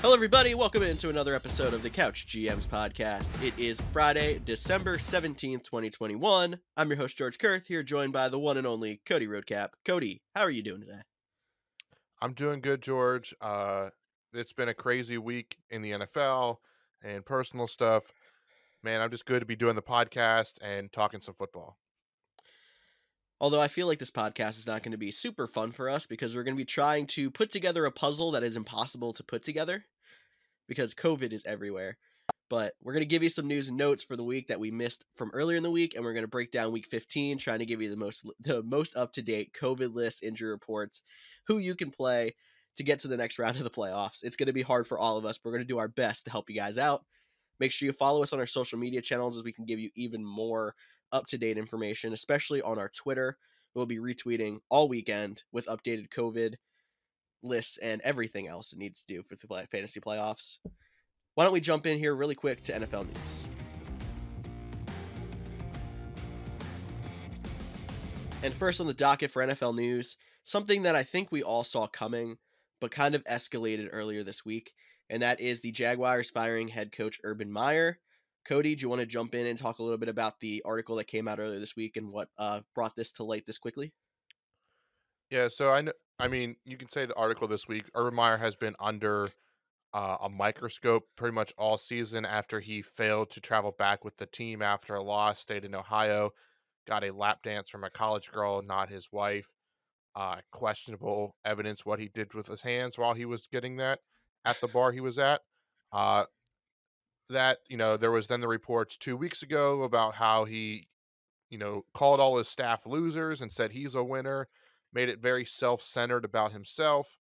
Hello, everybody. Welcome into another episode of the Couch GMs podcast. It is Friday, December 17th, 2021. I'm your host, George Kerth, here joined by the one and only Cody Roadcap. Cody, how are you doing today? I'm doing good, George. It's been a crazy week in the NFL and personal stuff. Man, I'm just good to be doing the podcast and talking some football. Although I feel like this podcast is not going to be super fun for us because we're going to be trying to put together a puzzle that is impossible to put together because COVID is everywhere. But we're going to give you some news and notes for the week that we missed from earlier in the week, and we're going to break down week 15, trying to give you the most up-to-date COVID list, injury reports, who you can play to get to the next round of the playoffs. It's going to be hard for all of us, but we're going to do our best to help you guys out. Make sure you follow us on our social media channels as we can give you even more up-to-date information, especially on our Twitter. We'll be retweeting all weekend with updated COVID lists and everything else it needs to do for the fantasy playoffs. Why don't we jump in here really quick to NFL news? And first on the docket for NFL news, something that I think we all saw coming, but kind of escalated earlier this week, and that is the Jaguars firing head coach Urban Meyer. Cody, do you want to jump in and talk a little bit about the article that came out earlier this week and what brought this to light this quickly? Yeah, so you can say the article this week, Urban Meyer has been under a microscope pretty much all season after he failed to travel back with the team after a loss, stayed in Ohio, got a lap dance from a college girl, not his wife. Questionable evidence what he did with his hands while he was getting that at the bar he was at. Uh, there was then the reports 2 weeks ago about how he, called all his staff losers and said he's a winner, made it very self-centered about himself.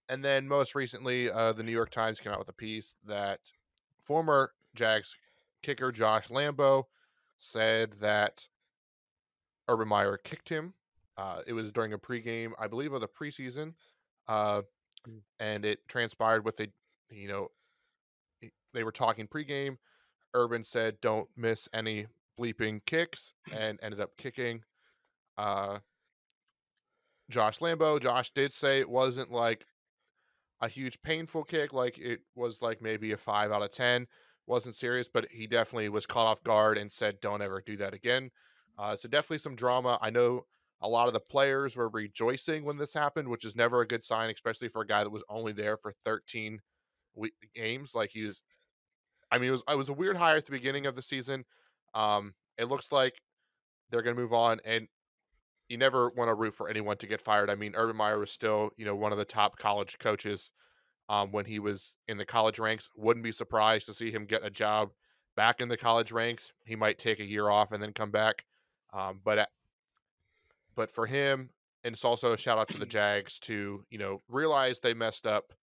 And then most recently, the New York Times came out with a piece that former Jags kicker Josh Lambo said that Urban Meyer kicked him. It was during a pregame, I believe, of the preseason, uh, and it transpired with they were talking pregame. Urban said, "Don't miss any bleeping kicks," and ended up kicking uh, Josh Lambo. Josh did say it wasn't like a huge painful kick, like it was like maybe a 5 out of 10. Wasn't serious, but he definitely was caught off guard and said, "Don't ever do that again." So definitely some drama. I know a lot of the players were rejoicing when this happened, which is never a good sign, especially for a guy that was only there for 13 games. Like it was a weird hire at the beginning of the season. It looks like they're going to move on, and you never want to root for anyone to get fired. I mean, Urban Meyer was still, one of the top college coaches when he was in the college ranks. Wouldn't be surprised to see him get a job back in the college ranks. He might take a year off and then come back. But for him, and it's also a shout out to the Jags to, realize they messed up,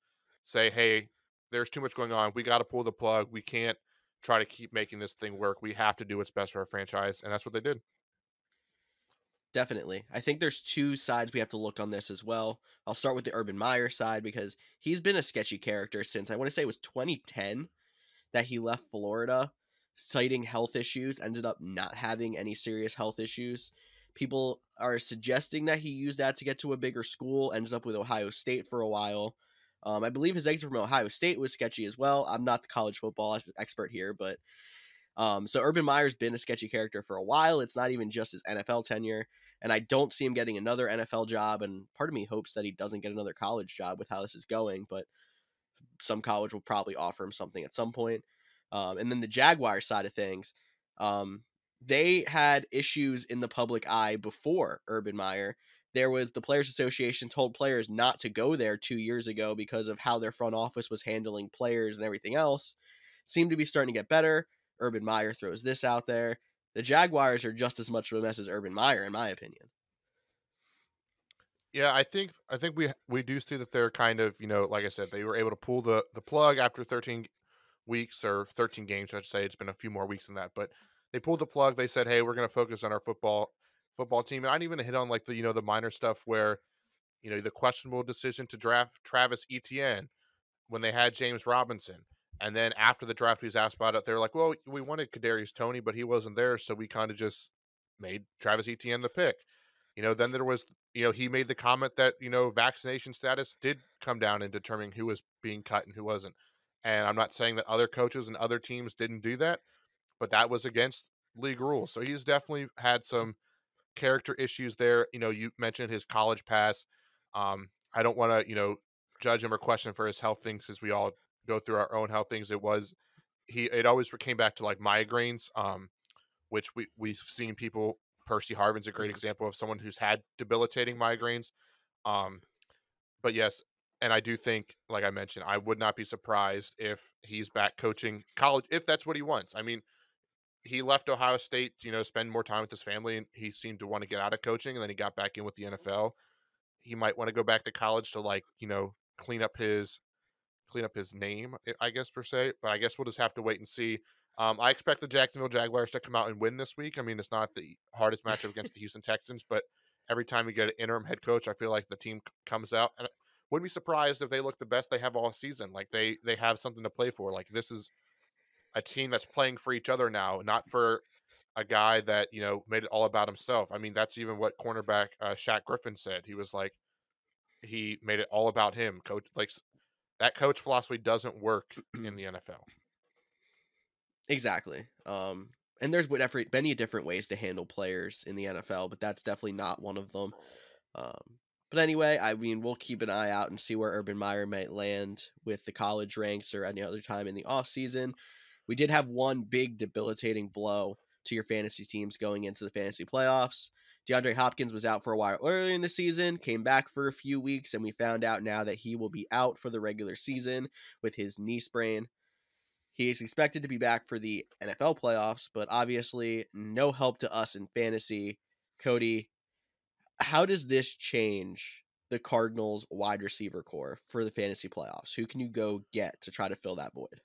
say, hey, there's too much going on. We got to pull the plug. We can't try to keep making this thing work. We have to do what's best for our franchise. And that's what they did. Definitely. I think there's two sides we have to look on this as well. I'll start with the Urban Meyer side because he's been a sketchy character since I want to say it was 2010 that he left Florida, citing health issues, ended up not having any serious health issues. People are suggesting that he used that to get to a bigger school, ended up with Ohio State for a while. I believe his exit from Ohio State was sketchy as well. I'm not the college football expert here, but so Urban Meyer's been a sketchy character for a while. It's not even just his NFL tenure, and I don't see him getting another NFL job. And part of me hopes that he doesn't get another college job with how this is going, but some college will probably offer him something at some point. And then the Jaguar side of things, they had issues in the public eye before Urban Meyer. There was the Players Association told players not to go there 2 years ago because of how their front office was handling players and everything else. Seemed to be starting to get better. Urban Meyer throws this out there. The Jaguars are just as much of a mess as Urban Meyer, in my opinion. Yeah, I think we do see that they're kind of, like I said, they were able to pull the plug after 13 weeks or 13 games, I should say. It's been a few more weeks than that, but they pulled the plug. They said, "Hey, we're going to focus on our football team." And I didn't even hit on like the minor stuff where, the questionable decision to draft Travis Etienne when they had James Robinson. And then after the draft, he was asked about it. They were like, "Well, we wanted Kadarius Toney, but he wasn't there, so we kind of just made Travis Etienne the pick." Then there was, he made the comment that, vaccination status did come down in determining who was being cut and who wasn't. And I'm not saying that other coaches and other teams didn't do that, but that was against league rules. So he's definitely had some character issues there. You mentioned his college pass. I don't want to, judge him or question for his health things because we all go through our own health things. It always came back to like migraines, which we've seen people. Percy Harvin's a great Mhm. example of someone who's had debilitating migraines. Um, but yes, and I do think, like I mentioned, I would not be surprised if he's back coaching college if that's what he wants. I mean, he left Ohio State, spend more time with his family, and he seemed to want to get out of coaching, and then he got back in with the NFL. He might want to go back to college to like, clean up his name, I guess per se. But I guess we'll just have to wait and see. I expect the Jacksonville Jaguars to come out and win this week. I mean, it's not the hardest matchup against the Houston Texans, but every time we get an interim head coach, I feel like the team comes out, and I wouldn't be surprised if they look the best they have all season. Like they have something to play for. Like this is a team that's playing for each other now, not for a guy that made it all about himself. I mean, that's even what cornerback Shaq Griffin said. He was like he made it all about him. Coach like that coach philosophy doesn't work in the NFL. Exactly. And there's whatever many different ways to handle players in the NFL, but that's definitely not one of them. Um, but anyway, I mean, we'll keep an eye out and see where Urban Meyer might land with the college ranks or any other time in the offseason. We did have one big debilitating blow to your fantasy teams going into the fantasy playoffs. Deandre Hopkins was out for a while earlier in the season, came back for a few weeks, and we found out now that he will be out for the regular season with his knee sprain. He is expected to be back for the NFL playoffs, but obviously no help to us in fantasy. Cody, how does this change the Cardinals wide receiver core for the fantasy playoffs? Who can you go get to try to fill that void?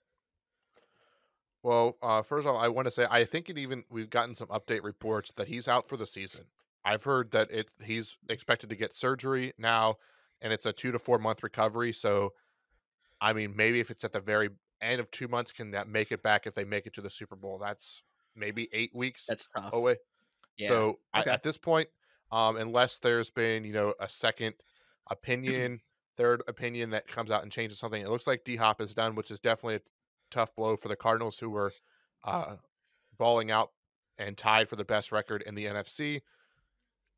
Well, first of all, I want to say I think we've gotten some update reports that he's out for the season. I've heard that he's expected to get surgery now, and it's a 2 to 4 month recovery. So, I mean, maybe if it's at the very end of 2 months, can that make it back if they make it to the Super Bowl? That's maybe 8 weeks That's tough. away. Yeah. So Okay. at this point, unless there's been a second opinion, third opinion that comes out and changes something, it looks like D Hop is done, which is definitely a tough blow for the Cardinals, who were uh, balling out and tied for the best record in the NFC.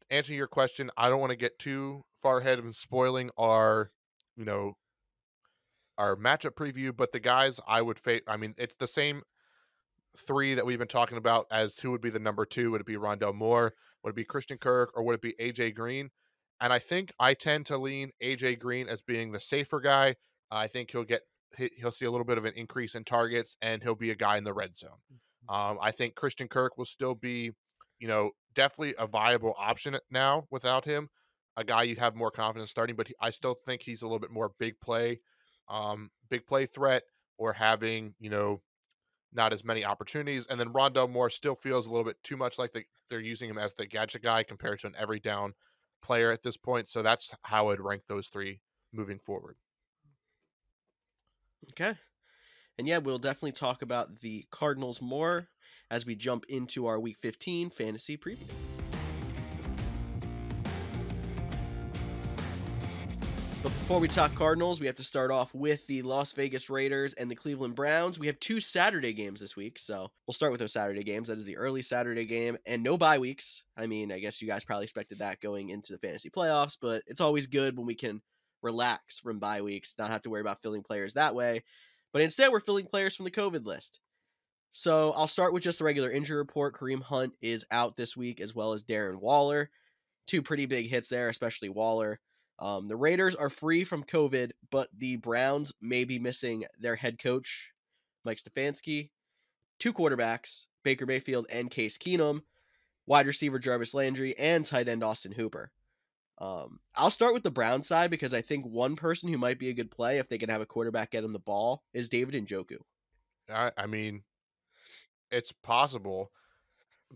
Answering your question, I don't want to get too far ahead of spoiling you know, our matchup preview, but the guys I would face, I mean, it's the same three that we've been talking about as who would be the number two. Would it be Rondell Moore? Would it be Christian Kirk? Or would it be AJ Green? And I think I tend to lean AJ Green as being the safer guy. I think he'll see a little bit of an increase in targets, and he'll be a guy in the red zone. I think Christian Kirk will still be, definitely a viable option now without him. A guy you have more confidence starting, but I still think he's a little bit more big play threat, or having not as many opportunities. And then Rondell Moore still feels a little bit too much like they're using him as the gadget guy compared to an every down player at this point. So that's how I'd rank those three moving forward. Okay. And yeah, we'll definitely talk about the Cardinals more as we jump into our Week 15 fantasy preview. But before we talk Cardinals, we have to start off with the Las Vegas Raiders and the Cleveland Browns. We have two Saturday games this week, so we'll start with those Saturday games. That is the early Saturday game and no bye weeks. I mean, I guess you guys probably expected that going into the fantasy playoffs, but it's always good when we can relax from bye weeks, not have to worry about filling players that way. But instead, we're filling players from the COVID list. So I'll start with just the regular injury report. Kareem Hunt is out this week, as well as Darren Waller. Two pretty big hits there, especially Waller. The Raiders are free from COVID, but the Browns may be missing their head coach, Mike Stefanski, two quarterbacks, Baker Mayfield and Case Keenum, wide receiver Jarvis Landry, and tight end Austin Hooper. I'll start with the Brown side because I think one person who might be a good play if they can have a quarterback get him the ball is David Njoku. I mean, it's possible,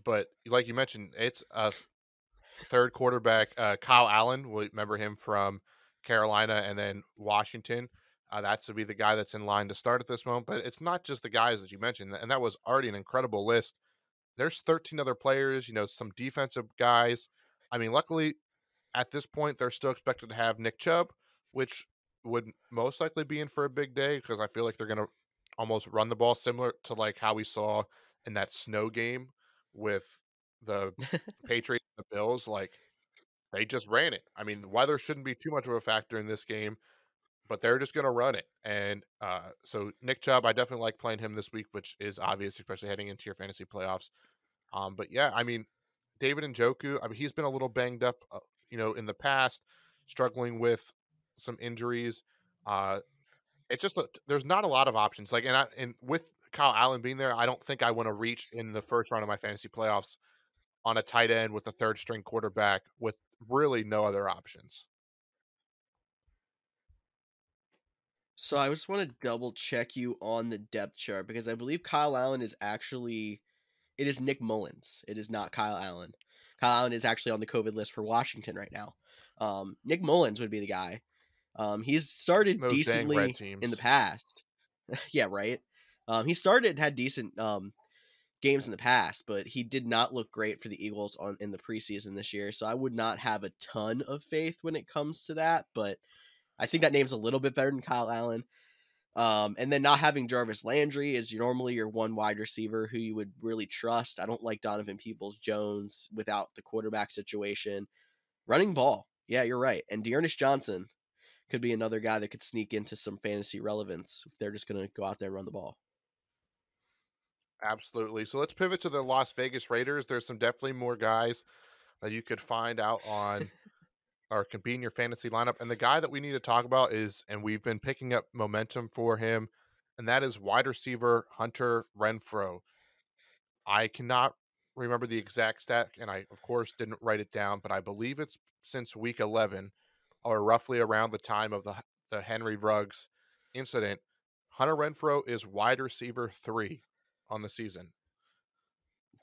but like you mentioned, it's a third quarterback, Kyle Allen. We remember him from Carolina and then Washington. That's to be the guy that's in line to start at this moment. But it's not just the guys that you mentioned, and that was already an incredible list. There's 13 other players, some defensive guys. I mean, luckily at this point, they're still expected to have Nick Chubb, which would most likely be in for a big day because I feel like they're going to almost run the ball similar to like how we saw in that snow game with the Patriots and the Bills. Like they just ran it. I mean, weather shouldn't be too much of a factor in this game, but they're just going to run it. And so Nick Chubb, I definitely like playing him this week, which is obvious, especially heading into your fantasy playoffs. But yeah, I mean, David Njoku, I mean, he's been a little banged up, in the past, struggling with some injuries. Uh, it's just there's not a lot of options. Like, and with Kyle Allen being there, I don't think I want to reach in the first round of my fantasy playoffs on a tight end with a third string quarterback with really no other options. So I just want to double check you on the depth chart because I believe Kyle Allen is actually it is Nick Mullins. It is not Kyle Allen. Kyle Allen is actually on the COVID list for Washington right now. Nick Mullins would be the guy. He's started Those dang red decently in the teams. past. Yeah, right. He started had decent games in the past, but he did not look great for the Eagles in the preseason this year. So I would not have a ton of faith when it comes to that. But I think that name's a little bit better than Kyle Allen. And then not having Jarvis Landry is normally your one wide receiver who you would really trust. I don't like Donovan Peoples-Jones without the quarterback situation. Running ball. Yeah, you're right. And Dearness Johnson could be another guy that could sneak into some fantasy relevance if they're just going to go out there and run the ball. Absolutely. So let's pivot to the Las Vegas Raiders. There's some definitely more guys that you could find out on or can be in your fantasy lineup. And the guy that we need to talk about is, and we've been picking up momentum for him, and that is wide receiver Hunter Renfro. I cannot remember the exact stat, and I, of course, didn't write it down, but I believe it's since week 11 or roughly around the time of the Henry Ruggs incident. Hunter Renfro is wide receiver 3 on the season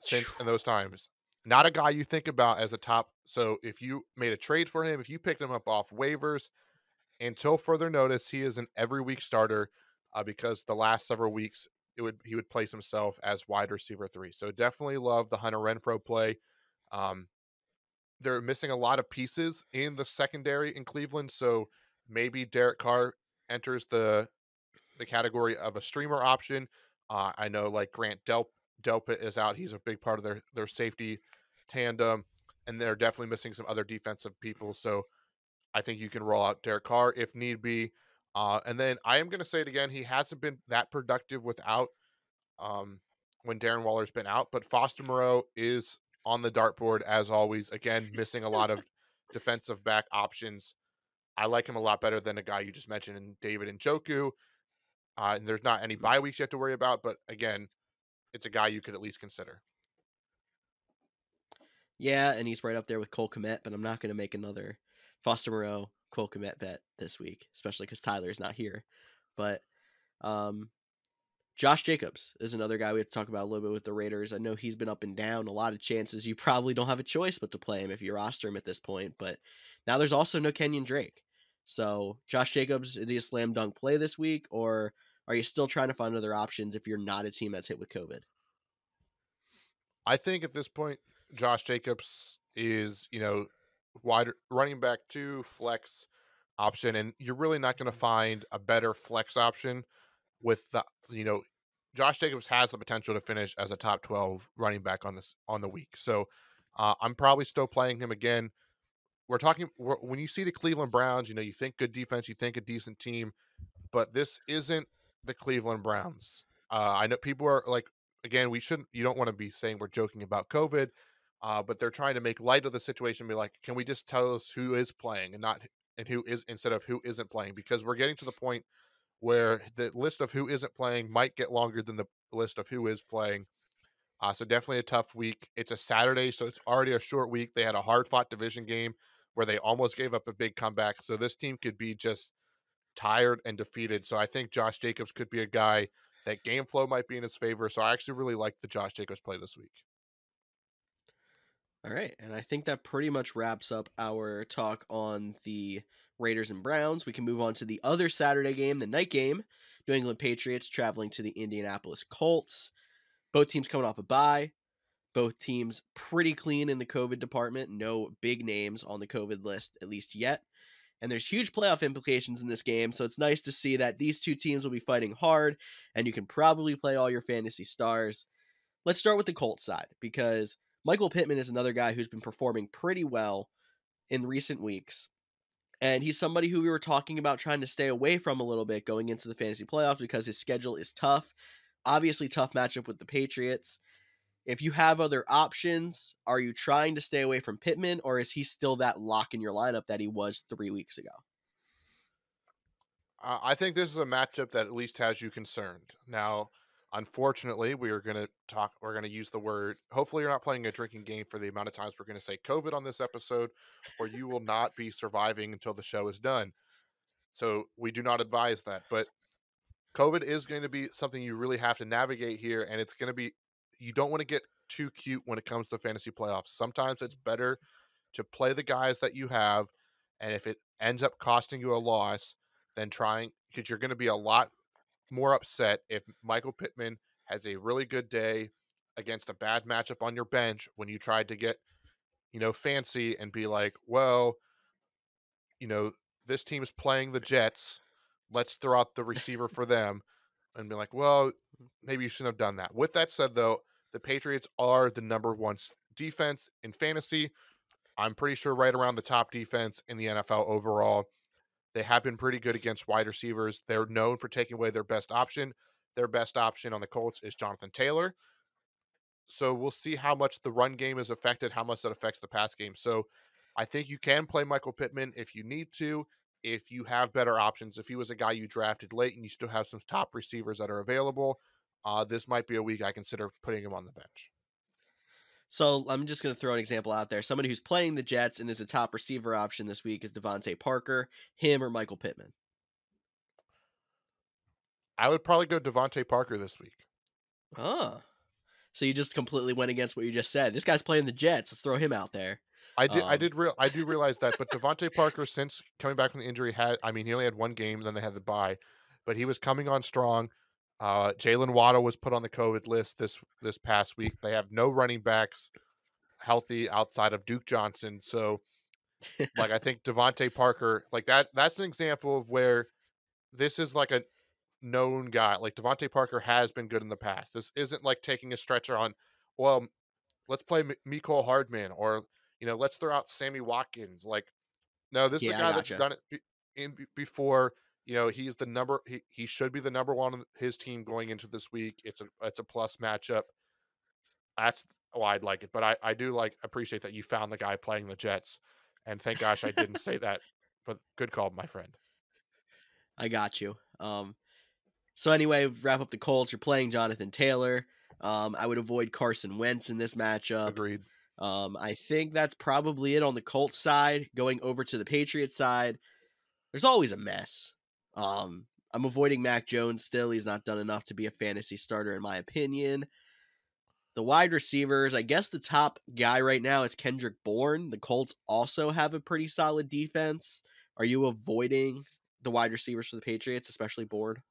since in those times. Not a guy you think about as a top. So if you made a trade for him, if you picked him up off waivers, until further notice, he is an every week starter because the last several weeks he would place himself as wide receiver 3. So definitely love the Hunter Renfro play. Um, they're missing a lot of pieces in the secondary in Cleveland, so maybe Derek Carr enters the category of a streamer option. I know like Grant Delpit is out. He's a big part of their safety tandem, and they're definitely missing some other defensive people. So I think you can roll out Derek Carr if need be. And then I am going to say it again. He hasn't been that productive without when Darren Waller's been out, but Foster Moreau is on the dartboard as always. Again, missing a lot of defensive back options. I like him a lot better than a guy you just mentioned in David Njoku. And there's not any bye weeks you have to worry about, but again, it's a guy you could at least consider. Yeah, and he's right up there with Cole Kmet, but I'm not going to make another Foster Moreau Cole Kmet bet this week, especially because Tyler's not here. But Josh Jacobs is another guy we have to talk about a little bit with the Raiders. I know he's been up and down. A lot of chances you probably don't have a choice but to play him if you roster him at this point. But now there's also no Kenyon Drake. So Josh Jacobs, is he a slam dunk play this week, or are you still trying to find other options if you're not a team that's hit with COVID? I think at this point, Josh Jacobs is, wide running back 2 flex option, and you're really not going to find a better flex option with Josh Jacobs has the potential to finish as a top 12 running back on the week. So I'm probably still playing him again. When you see the Cleveland Browns, you think good defense, you think a decent team, but this isn't the Cleveland Browns. I know people are like, again, you don't want to be saying we're joking about COVID, but they're trying to make light of the situation and be like, can we just tell us who is playing and who is instead of who isn't playing? Because we're getting to the point where the list of who isn't playing might get longer than the list of who is playing. So definitely a tough week. It's a Saturday, so it's already a short week. They had a hard-fought division game where they almost gave up a big comeback. So this team could be just tired and defeated. So I think Josh Jacobs could be a guy that game flow might be in his favor. So I actually really like the Josh Jacobs play this week. All right, and I think that pretty much wraps up our talk on the Raiders and Browns. We can move on to the other Saturday game, the night game. New England Patriots traveling to the Indianapolis Colts. Both teams coming off a bye. Both teams pretty clean in the COVID department. No big names on the COVID list, at least yet. And there's huge playoff implications in this game. So it's nice to see that these two teams will be fighting hard, and you can probably play all your fantasy stars. Let's start with the Colts side, because Michael Pittman is another guy who's been performing pretty well in recent weeks. And he's somebody who we were talking about trying to stay away from a little bit going into the fantasy playoffs because his schedule is tough. Obviously, tough matchup with the Patriots. If you have other options, are you trying to stay away from Pittman, or is he still that lock in your lineup that he was 3 weeks ago? I think this is a matchup that at least has you concerned. Now, unfortunately, we're going to use the word, hopefully you're not playing a drinking game for the amount of times we're going to say COVID on this episode, or you will not be surviving until the show is done. So we do not advise that. But COVID is going to be something you really have to navigate here. And it's going to be, you don't want to get too cute when it comes to fantasy playoffs. Sometimes it's better to play the guys that you have. And if it ends up costing you a loss, then trying, because you're going to be a lot more upset if Michael Pittman has a really good day against a bad matchup on your bench when you tried to get, fancy and be like, well, you know, this team's playing the Jets. Let's throw out the receiver for them and be like, well, maybe you shouldn't have done that. With that said, though, the Patriots are the number one defense in fantasy. I'm pretty sure right around the top defense in the NFL overall. They have been pretty good against wide receivers. They're known for taking away their best option. Their best option on the Colts is Jonathan Taylor. So we'll see how much the run game is affected, how much that affects the pass game. So I think you can play Michael Pittman if you need to, if you have better options. If he was a guy you drafted late and you still have some top receivers that are available, this might be a week I consider putting him on the bench. So I'm just going to throw an example out there. Somebody who's playing the Jets and is a top receiver option this week is Devonte Parker, him or Michael Pittman. I would probably go Devonte Parker this week. Oh, so you just completely went against what you just said. This guy's playing the Jets. Let's throw him out there. I do realize that, but Devonte Parker, since coming back from the injury, he only had one game, and then they had the bye, but he was coming on strong. Jalen Waddle was put on the COVID list this past week. They have no running backs healthy outside of Duke Johnson, so I think Devonte Parker, that's an example of where this is like a known guy. Like Devonte Parker has been good in the past. This isn't like taking a stretcher on, well, let's play Mecole Hardman, or let's throw out Sammy Watkins. No, this is a Yeah, I guy that's gotcha. done it before. He's the number. He should be the number one on his team going into this week. It's a plus matchup. That's why I'd like it. But I do appreciate that you found the guy playing the Jets, and thank gosh I didn't say that. But good call, my friend. I got you. So anyway, wrap up the Colts. You're playing Jonathan Taylor. I would avoid Carson Wentz in this matchup. Agreed. I think that's probably it on the Colts side. Going over to the Patriots side, there's always a mess. I'm avoiding Mac Jones still. He's not done enough to be a fantasy starter, in my opinion. The wide receivers, I guess the top guy right now is Kendrick Bourne. The Colts also have a pretty solid defense. Are you avoiding the wide receivers for the Patriots, especially Bourne?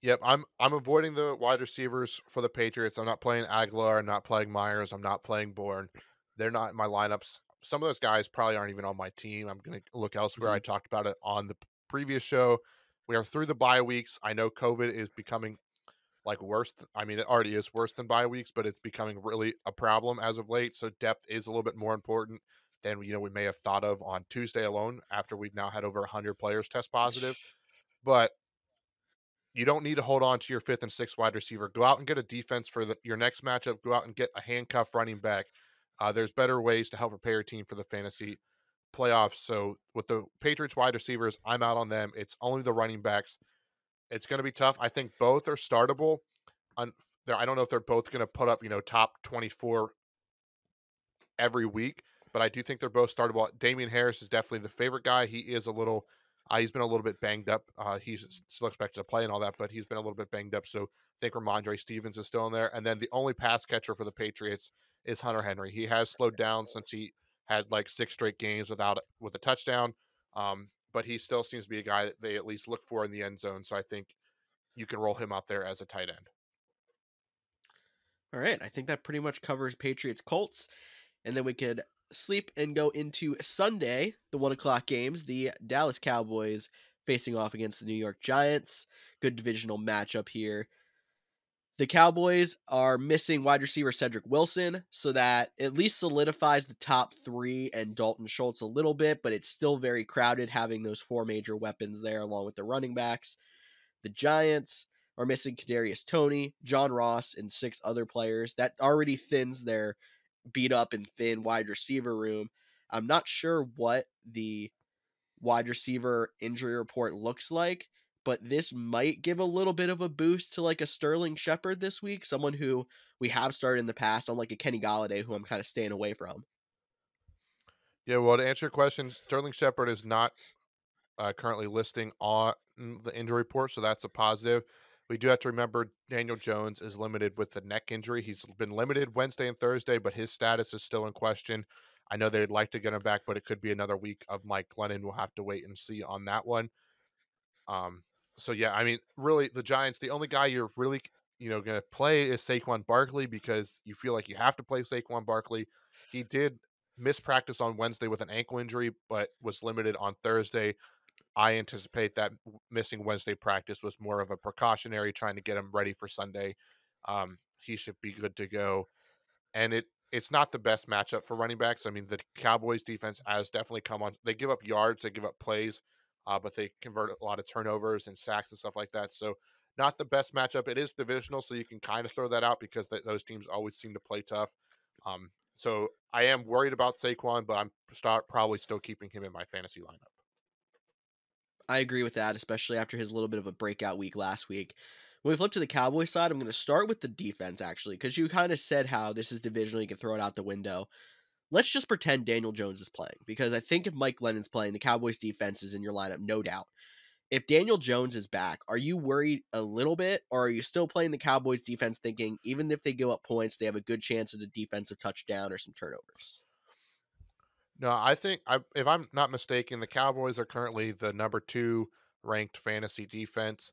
Yep, I'm avoiding the wide receivers for the Patriots. I'm not playing Aguilar. I'm not playing Myers. I'm not playing Bourne. They're not in my lineups. Some of those guys probably aren't even on my team. I'm going to look elsewhere. Mm-hmm. I talked about it on the previous show. We are through the bye weeks. I know COVID is becoming worse. It already is worse than bye weeks, but it's becoming really a problem as of late. So depth is a little bit more important than we may have thought of on Tuesday alone. After we've now had over 100 players test positive, but you don't need to hold on to your fifth and sixth wide receiver. Go out and get a defense for your next matchup. Go out and get a handcuff running back. There's better ways to help prepare your team for the fantasy playoffs. So with the Patriots wide receivers, I'm out on them. It's only the running backs. It's going to be tough. I think both are startable. I don't know if they're both going to put up, top 24 every week, but I do think they're both startable. Damian Harris is definitely the favorite guy. He is a little, he's been a little bit banged up. He's still expected to play and all that, but he's been a little bit banged up. So I think Ramondre Stevens is still in there. And then the only pass catcher for the Patriots is Hunter Henry. He has slowed down since he had 6 straight games with a touchdown. But he still seems to be a guy that they at least look for in the end zone. So I think you can roll him out there as a tight end. All right, I think that pretty much covers Patriots Colts, and then we could sleep and go into Sunday, the 1 o'clock games. The Dallas Cowboys facing off against the New York Giants. Good divisional matchup here. The Cowboys are missing wide receiver Cedric Wilson, so that at least solidifies the top three and Dalton Schultz a little bit, but it's still very crowded having those four major weapons there along with the running backs. The Giants are missing Kadarius Toney, John Ross, and six other players. That already thins their beat up and thin wide receiver room. I'm not sure what the wide receiver injury report looks like, but this might give a little bit of a boost to like a Sterling Shepard this week, someone who we have started in the past on like a Kenny Galladay, who I'm kind of staying away from. Yeah, well, to answer your question, Sterling Shepard is not currently listing on the injury report, so that's a positive. We do have to remember Daniel Jones is limited with the neck injury. He's been limited Wednesday and Thursday, but his status is still in question. I know they'd like to get him back, but it could be another week of Mike Glennon. We'll have to wait and see on that one. Um, so yeah, I mean, really, the Giants, the only guy you're really, going to play is Saquon Barkley because you feel like you have to play Saquon Barkley. He did miss practice on Wednesday with an ankle injury, but was limited on Thursday. I anticipate that missing Wednesday practice was more of a precautionary, trying to get him ready for Sunday. He should be good to go. And it's not the best matchup for running backs. I mean, the Cowboys defense has definitely come on. They give up yards, they give up plays, but they convert a lot of turnovers and sacks and stuff like that. So not the best matchup. It is divisional, so you can kind of throw that out because those teams always seem to play tough. So I am worried about Saquon, but I'm probably still keeping him in my fantasy lineup. I agree with that, especially after his little bit of a breakout week last week. When we flip to the Cowboys side, I'm going to start with the defense, actually, because you kind of said how this is divisional. You can throw it out the window. Let's just pretend Daniel Jones is playing, because I think if Mike Glennon's playing, the Cowboys defense is in your lineup, no doubt. If Daniel Jones is back, are you worried a little bit, or are you still playing the Cowboys defense thinking even if they give up points, they have a good chance at a defensive touchdown or some turnovers? No, I think if I'm not mistaken, the Cowboys are currently the number 2 ranked fantasy defense.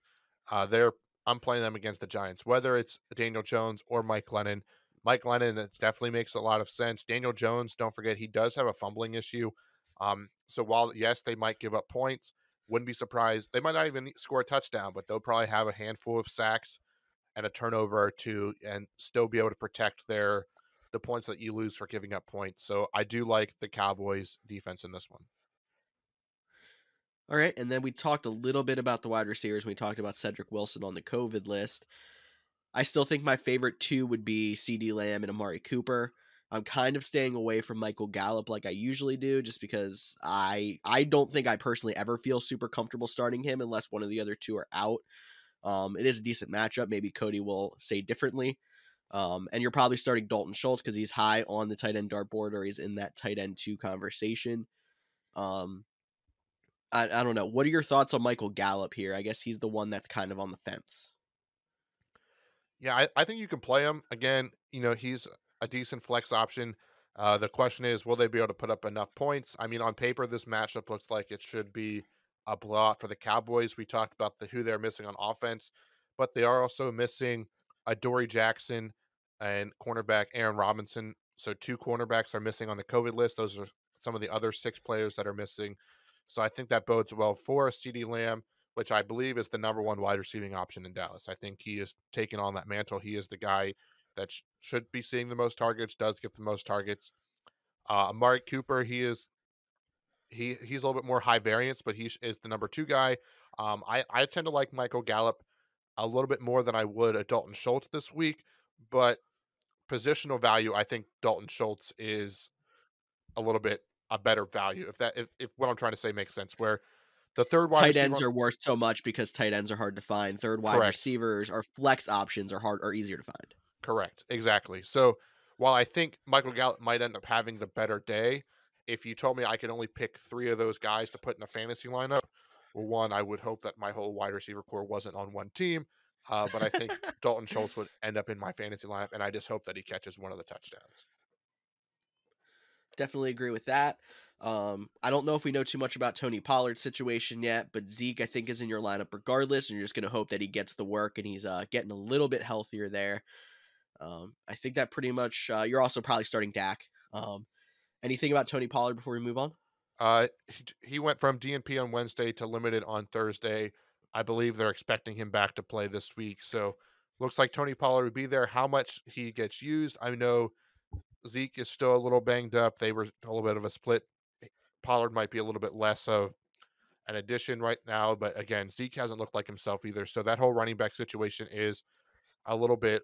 They're I'm playing them against the Giants, whether it's Daniel Jones or Mike Glennon. Mike Glennon, it definitely makes a lot of sense. Daniel Jones, don't forget, he does have a fumbling issue. So while yes, they might give up points, wouldn't be surprised. They might not even score a touchdown, but they'll probably have a handful of sacks and a turnover or two and still be able to protect the points that you lose for giving up points. So I do like the Cowboys defense in this one. All right, and then we talked a little bit about the wide receivers. We talked about Cedric Wilson on the COVID list. I still think my favorite two would be CD Lamb and Amari Cooper. I'm kind of staying away from Michael Gallup like I usually do, just because I don't think I personally ever feel super comfortable starting him unless one of the other two are out. It is a decent matchup. Maybe Cody will say differently. And you're probably starting Dalton Schultz because he's high on the tight end dartboard, or he's in that tight end 2 conversation. Um, I don't know. What are your thoughts on Michael Gallup here? I guess he's the one that's kind of on the fence. Yeah, I think you can play him. Again, he's a decent flex option. The question is, will they be able to put up enough points? I mean, on paper, this matchup looks like it should be a blowout for the Cowboys. We talked about who they're missing on offense, but they are also missing Adoree Jackson and cornerback Aaron Robinson. So 2 cornerbacks are missing on the COVID list. Those are some of the other 6 players that are missing. So I think that bodes well for CeeDee Lamb, which I believe is the number 1 wide receiving option in Dallas. I think he is taking on that mantle. He is the guy that should be seeing the most targets, does get the most targets. Amari Cooper, he's a little bit more high variance, but he is the number 2 guy. I tend to like Michael Gallup a little bit more than I would a Dalton Schultz this week, but positional value, I think Dalton Schultz is a little bit a better value. If what I'm trying to say makes sense, where the third wide Tight receiver ends are worth so much because tight ends are hard to find. Third wide correct. receivers or flex options are easier to find. Correct. Exactly. So while I think Michael Gallup might end up having the better day, if you told me I could only pick 3 of those guys to put in a fantasy lineup, well, one, I would hope that my whole wide receiver core wasn't on one team. But I think Dalton Schultz would end up in my fantasy lineup, and I just hope that he catches one of the touchdowns. Definitely agree with that. I don't know if we know too much about Tony Pollard's situation yet, but Zeke I think is in your lineup regardless, and you're just going to hope that he gets the work and he's getting a little bit healthier there. I think that pretty much, you're also probably starting Dak. Anything about Tony Pollard before we move on? He went from DNP on Wednesday to limited on Thursday. I believe they're expecting him back to play this week. So looks like Tony Pollard would be there. How much he gets used, I know Zeke is still a little banged up. They were a little bit of a split. Pollard might be a little bit less of an addition right now, but again, Zeke hasn't looked like himself either. So that whole running back situation is a little bit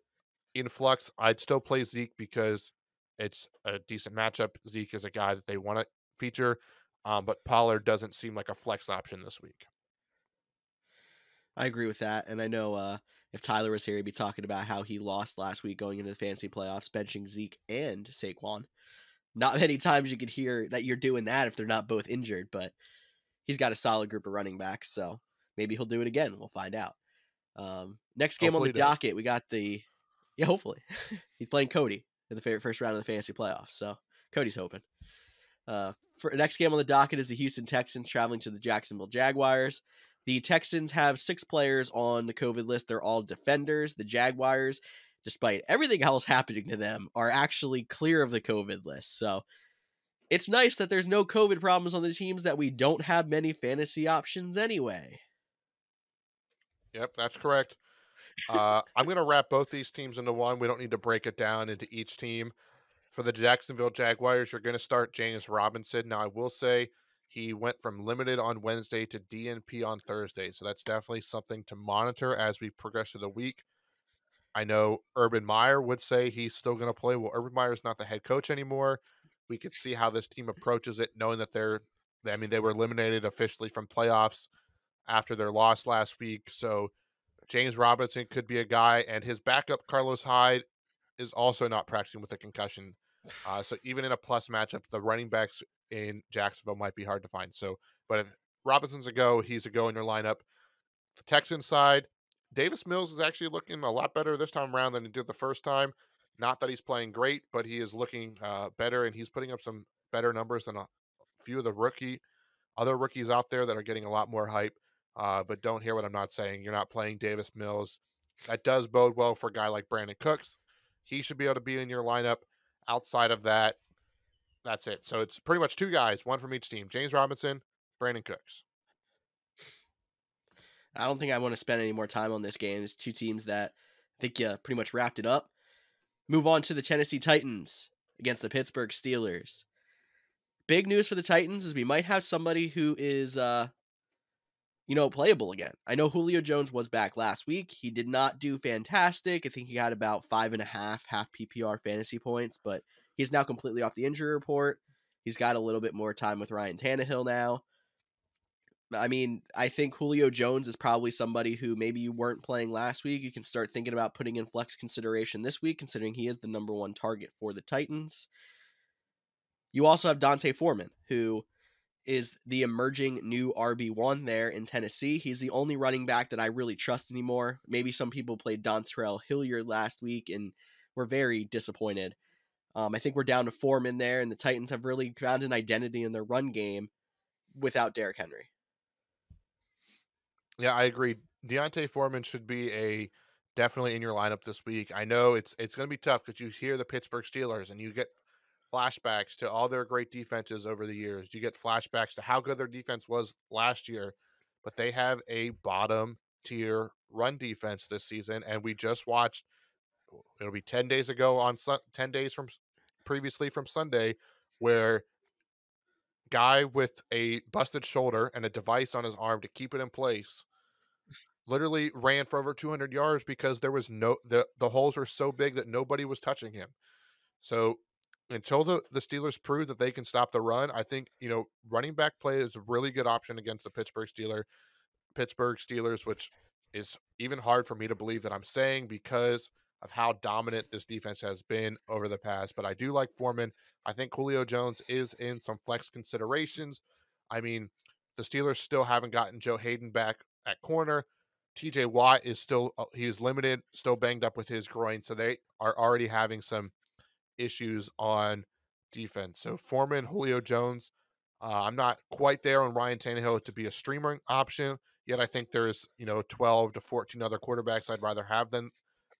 in flux. I'd still play Zeke because it's a decent matchup. Zeke is a guy that they want to feature, but Pollard doesn't seem like a flex option this week. I agree with that. And I know if Tyler was here, he'd be talking about how he lost last week going into the fantasy playoffs, benching Zeke and Saquon. Not many times you could hear that you're doing that if they're not both injured, but he's got a solid group of running backs, so maybe he'll do it again. We'll find out. Next game Hopefully on the docket, we got hopefully. He's playing Cody in the first round of the fantasy playoffs, so Cody's hoping. For next game on the docket is the Houston Texans traveling to the Jacksonville Jaguars. The Texans have 6 players on the COVID list. They're all defenders. The Jaguars, despite everything else happening to them, are actually clear of the COVID list. So it's nice that there's no COVID problems on the teams that we don't have many fantasy options anyway. Yep, that's correct. I'm going to wrap both these teams into one. We don't need to break it down into each team. For the Jacksonville Jaguars, you're going to start James Robinson. Now, I will say he went from limited on Wednesday to DNP on Thursday. So that's definitely something to monitor as we progress through the week. I know Urban Meyer would say he's still going to play. Well, Urban Meyer's not the head coach anymore. We could see how this team approaches it, knowing that they were eliminated officially from playoffs after their loss last week. So James Robinson could be a guy, and his backup, Carlos Hyde, is also not practicing with a concussion. So even in a plus matchup, the running backs in Jacksonville might be hard to find. So, but if Robinson's a go, he's a go in your lineup. The Texans side, Davis Mills is actually looking a lot better this time around than he did the first time. Not that he's playing great, but he is looking better, and he's putting up some better numbers than a few of the other rookies out there that are getting a lot more hype. But don't hear what I'm not saying. You're not playing Davis Mills. That does bode well for a guy like Brandon Cooks. He should be able to be in your lineup. Outside of that, that's it. So it's pretty much 2 guys, one from each team. James Robinson, Brandon Cooks. I don't think I want to spend any more time on this game. It's 2 teams that I think pretty much wrapped it up. Move on to the Tennessee Titans against the Pittsburgh Steelers. Big news for the Titans is we might have somebody who is, playable again. I know Julio Jones was back last week. He did not do fantastic. I think he got about 5.5 half PPR fantasy points, but he's now completely off the injury report. He's got a little bit more time with Ryan Tannehill now. I mean, I think Julio Jones is probably somebody who maybe you weren't playing last week. You can start thinking about putting in flex consideration this week, considering he is the number 1 target for the Titans. You also have Dante Foreman, who is the emerging new RB1 there in Tennessee. He's the only running back that I really trust anymore. Maybe some people played Dontrell Hilliard last week and were very disappointed. I think we're down to Foreman there, and the Titans have really found an identity in their run game without Derrick Henry. Yeah, I agree. Deontay Foreman should be definitely in your lineup this week. I know it's going to be tough because you hear the Pittsburgh Steelers and you get flashbacks to all their great defenses over the years. You get flashbacks to how good their defense was last year, but they have a bottom tier run defense this season. And we just watched, it'll be 10 days ago 10 days from previously from Sunday, where guy with a busted shoulder and a device on his arm to keep it in place literally ran for over 200 yards because there was the holes were so big that nobody was touching him. So until the Steelers prove that they can stop the run, I think, running back play is a really good option against the Pittsburgh Steelers, which is even hard for me to believe that I'm saying because of how dominant this defense has been over the past. But I do like Foreman. I think Julio Jones is in some flex considerations. I mean, the Steelers still haven't gotten Joe Hayden back at corner. TJ Watt is he's limited, still banged up with his groin. So they are already having some issues on defense. So Foreman, Julio Jones, I'm not quite there on Ryan Tannehill to be a streamer option, yet I think there's, 12 to 14 other quarterbacks I'd rather have than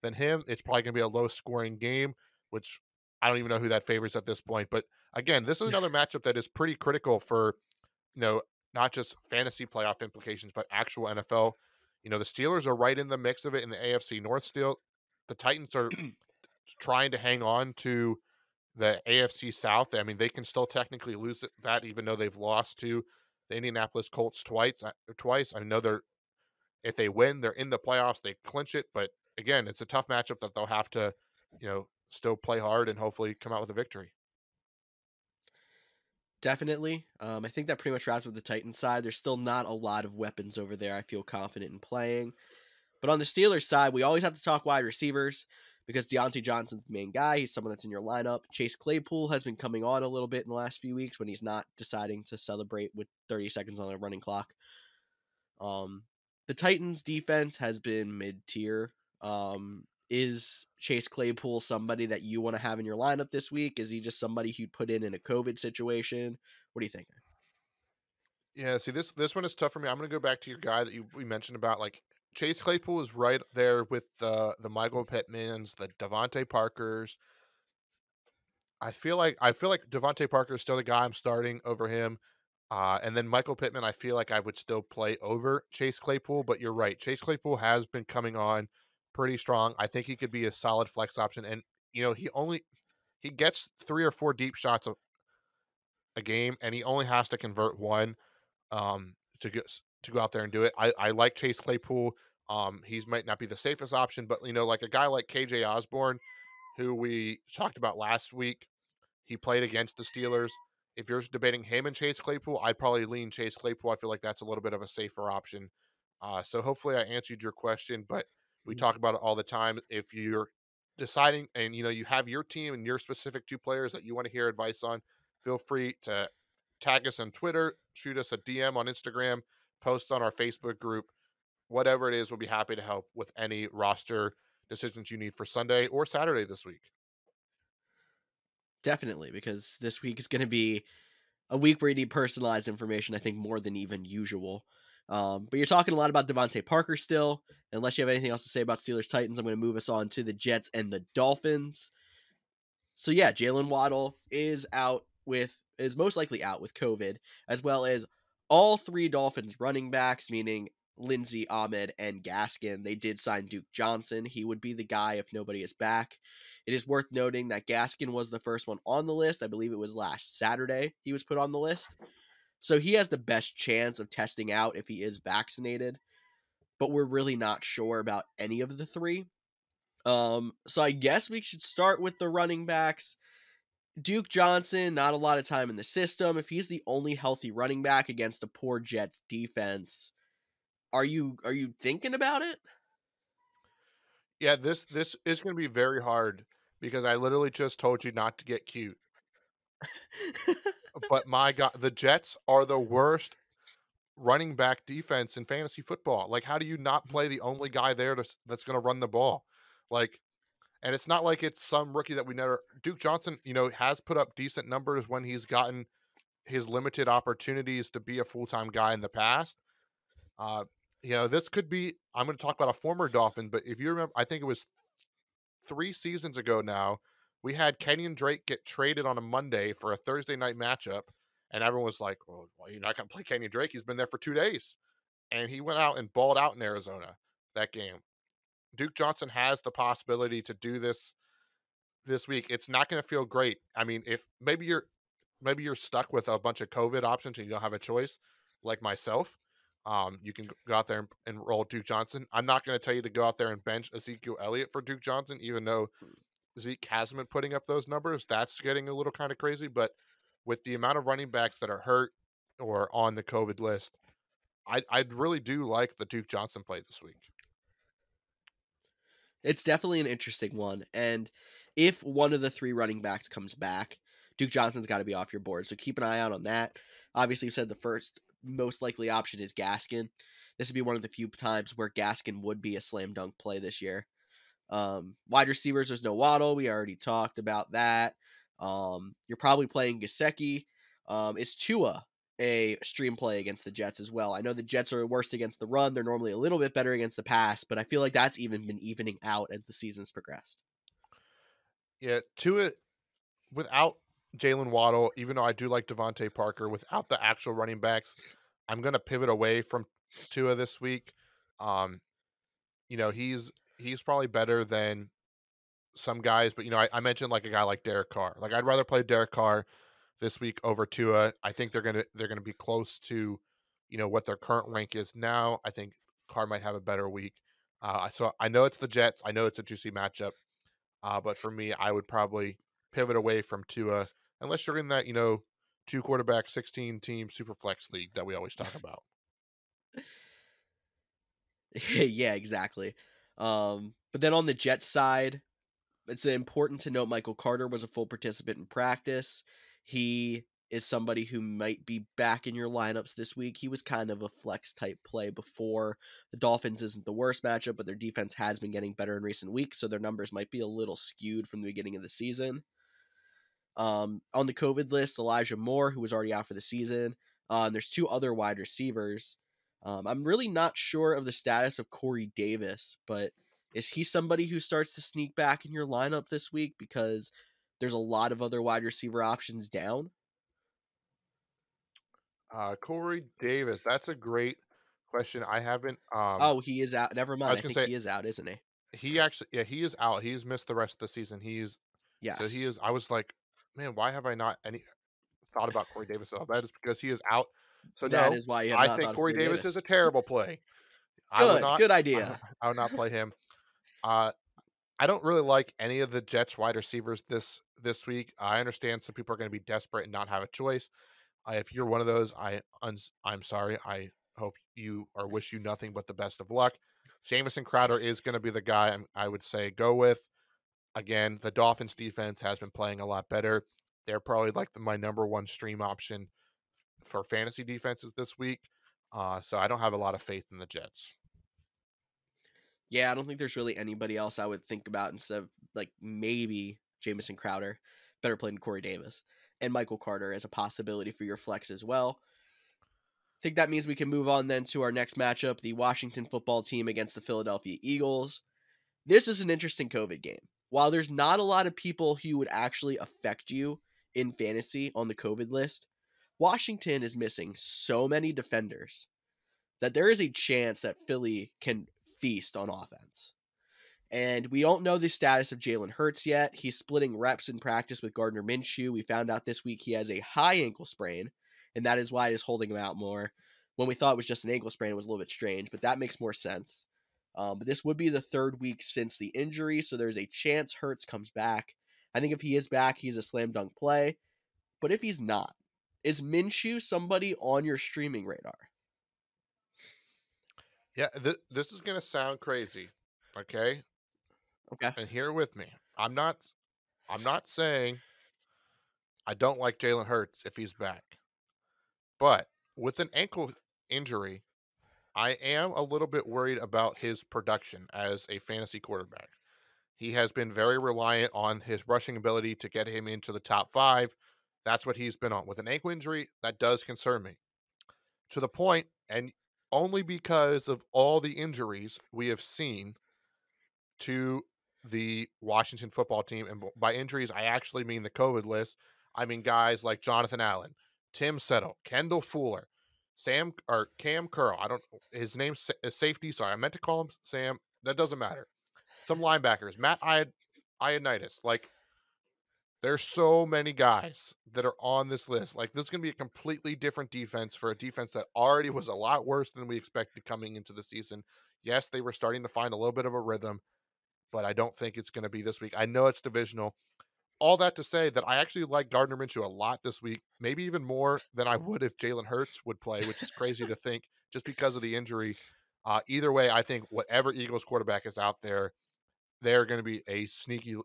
than him. It's probably going to be a low scoring game, which I don't even know who that favors at this point. But again, this is another matchup that is pretty critical for, you know, not just fantasy playoff implications, but actual NFL. The Steelers are right in the mix of it in the AFC North still. The Titans are trying to hang on to the AFC South. I mean, they can still technically lose that even though they've lost to the Indianapolis Colts twice. I know if they win, they're in the playoffs. They clinch it, but again, it's a tough matchup that they'll have to, still play hard and hopefully come out with a victory. Definitely. I think that pretty much wraps with the Titans side. There's still not a lot of weapons over there I feel confident in playing. But on the Steelers side, we always have to talk wide receivers because Deontay Johnson's the main guy. He's someone that's in your lineup. Chase Claypool has been coming on a little bit in the last few weeks when he's not deciding to celebrate with 30 seconds on a running clock. The Titans defense has been mid-tier. Is Chase Claypool somebody that you want to have in your lineup this week? Is he just somebody you'd put in a COVID situation? What do you think? Yeah, see, this one is tough for me. I'm going to go back to your guy that we mentioned about. Like, Chase Claypool is right there with the Michael Pittmans, the Devonte Parkers. I feel like Devonte Parker is still the guy I'm starting over him. And then Michael Pittman, I feel like I would still play over Chase Claypool, but you're right. Chase Claypool has been coming on pretty strong. I think he could be a solid flex option. And, he gets 3 or 4 deep shots a game, and he only has to convert one to go out there and do it. I like Chase Claypool. He's might not be the safest option, but, like a guy like KJ Osborne, who we talked about last week, he played against the Steelers. If you're debating him and Chase Claypool, I'd probably lean Chase Claypool. I feel like that's a little bit of a safer option. So hopefully I answered your question, but we talk about it all the time. If you're deciding and you have your team and your specific 2 players that you want to hear advice on, feel free to tag us on Twitter, shoot us a DM on Instagram, post on our Facebook group. Whatever it is, we'll be happy to help with any roster decisions you need for Sunday or Saturday this week. Definitely, because this week is going to be a week where you need personalized information, I think, more than even usual. But you're talking a lot about Devonte Parker still. Unless you have anything else to say about Steelers Titans, I'm going to move us on to the Jets and the Dolphins. So yeah, Jalen Waddle is most likely out with COVID, as well as all 3 Dolphins running backs, meaning Lindsey, Ahmed, and Gaskin. They did sign Duke Johnson. He would be the guy if nobody is back. It is worth noting that Gaskin was the first one on the list. I believe it was last Saturday he was put on the list. So he has the best chance of testing out if he is vaccinated, but we're really not sure about any of the 3. So I guess we should start with the running backs. Duke Johnson, not a lot of time in the system. If he's the only healthy running back against a poor Jets defense, are you thinking about it? Yeah, this is going to be very hard because I literally just told you not to get cute. But my God, the Jets are the worst running back defense in fantasy football. Like, how do you not play the only guy there that's going to run the ball? Like, and it's not like it's some rookie that we never. Duke Johnson, has put up decent numbers when he's gotten his limited opportunities to be a full time guy in the past. This could be. I'm going to talk about a former Dolphin, but if you remember, I think it was 3 seasons ago now, we had Kenyon Drake get traded on a Monday for a Thursday night matchup, and everyone was like, "Well, you're not going to play Kenyon Drake. He's been there for 2 days." And he went out and balled out in Arizona that game. Duke Johnson has the possibility to do this week. It's not going to feel great. I mean, if maybe you're stuck with a bunch of COVID options and you don't have a choice, like myself, you can go out there and roll Duke Johnson. I'm not going to tell you to go out there and bench Ezekiel Elliott for Duke Johnson, even though Zeke hasn't been putting up those numbers. That's getting a little kind of crazy. But with the amount of running backs that are hurt or on the COVID list, I really do like the Duke Johnson play this week. It's definitely an interesting one. And if one of the 3 running backs comes back, Duke Johnson's got to be off your board. So keep an eye out on that. Obviously, you said the first most likely option is Gaskin. This would be one of the few times where Gaskin would be a slam dunk play this year. Wide receivers, there's no Waddle. We already talked about that. You're probably playing Gesicki. Is Tua a stream play against the Jets as well. I know the Jets are worst against the run. They're normally a little bit better against the pass, but I feel like that's even been evening out as the season's progressed. Yeah, Tua without Jalen Waddle, even though I do like Devonte Parker, without the actual running backs, I'm going to pivot away from Tua this week. Um, he's probably better than some guys, but I mentioned like a guy like Derek Carr. Like I'd rather play Derek Carr this week over Tua. I think they're gonna be close to, what their current rank is now. I think Carr might have a better week. So I know it's the Jets. I know it's a juicy matchup. But for me, I would probably pivot away from Tua unless you're in that, 2 quarterback, 16 team super flex league that we always talk about. Yeah, exactly. But then on the Jets side, it's important to note Michael Carter was a full participant in practice. He is somebody who might be back in your lineups this week. He was kind of a flex type play before. The Dolphins isn't the worst matchup, but their defense has been getting better in recent weeks, so their numbers might be a little skewed from the beginning of the season. On the COVID list, Elijah Moore, who was already out for the season. And there's 2 other wide receivers. I'm really not sure of the status of Corey Davis, but is he somebody who starts to sneak back in your lineup this week because there's a lot of other wide receiver options down? Corey Davis, that's a great question. I haven't. Oh, he is out. Never I mind. was I gonna think say he is out, isn't he? he actually, yeah, he is out. He's missed the rest of the season. He Yes. is. I was like, man, why have I not any thought about Corey Davis at all? That is because he is out. So That no, is why you have I not think thought of Corey Corey Davis is Davis. a terrible play. I would Good. not. Good idea. I would not play him. Uh, I don't really like any of the Jets wide receivers this week. I understand some people are going to be desperate and not have a choice. If you're one of those, I'm sorry. I hope you or wish you nothing but the best of luck. Jameson Crowder is going to be the guy I would say go with. Again, the Dolphins defense has been playing a lot better. They're probably like my number one stream option for fantasy defenses this week. So I don't have a lot of faith in the Jets. Yeah, I don't think there's really anybody else I would think about instead of like maybe Jameson Crowder, better played than Corey Davis, and Michael Carter as a possibility for your flex as well. I think that means we can move on then to our next matchup, the Washington football team against the Philadelphia Eagles. This is an interesting COVID game. While there's not a lot of people who would actually affect you in fantasy on the COVID list, Washington is missing so many defenders that there is a chance that Philly can feast on offense. And we don't know the status of Jalen Hurts yet. He's splitting reps in practice with Gardner Minshew. We found out this week he has a high ankle sprain, and that is why it is holding him out more. When we thought it was just an ankle sprain, it was a little bit strange, but that makes more sense. But this would be the 3rd week since the injury, so there's a chance Hurts comes back. I think if he is back, he's a slam dunk play. But if he's not, is Minshew somebody on your streaming radar? Yeah, this is going to sound crazy, okay? Okay. And hear with me. I'm not saying I don't like Jalen Hurts if he's back. But with an ankle injury, I am a little bit worried about his production as a fantasy quarterback. He has been very reliant on his rushing ability to get him into the top 5. That's what he's been on. With an ankle injury, that does concern me. To the point, and only because of all the injuries we have seen to the Washington football team. And by injuries, I actually mean the COVID list. I mean guys like Jonathan Allen, Tim Settle, Kendall Fuller, Sam or Cam Curl. I don't his name's is safety. Sorry, I meant to call him Sam. That doesn't matter. Some linebackers, Matt Ioannidis. Like there's so many guys that are on this list. Like this is gonna be a completely different defense for a defense that already was a lot worse than we expected coming into the season. Yes, they were starting to find a little bit of a rhythm, but I don't think it's going to be this week. I know it's divisional. All that to say that I actually like Gardner Minshew a lot this week, maybe even more than I would if Jalen Hurts would play, which is crazy to think just because of the injury. Either way, I think whatever Eagles quarterback is out there, they're going to be a sneaky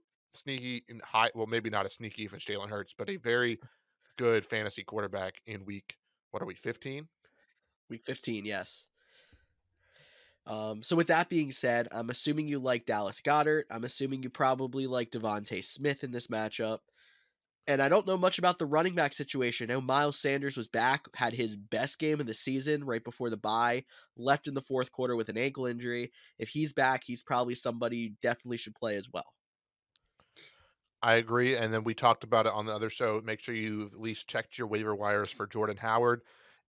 and high. Well, maybe not a sneaky if it's Jalen Hurts, but a very good fantasy quarterback in week. What are we, 15? Week 15, yes. So with that being said, I'm assuming you like Dallas Goedert. I'm assuming you probably like Devonte Smith in this matchup. And I don't know much about the running back situation. I know Miles Sanders was back, had his best game of the season right before the bye, left in the fourth quarter with an ankle injury. If he's back, he's probably somebody you definitely should play as well. I agree, and then we talked about it on the other show. Make sure you at least checked your waiver wires for Jordan Howard.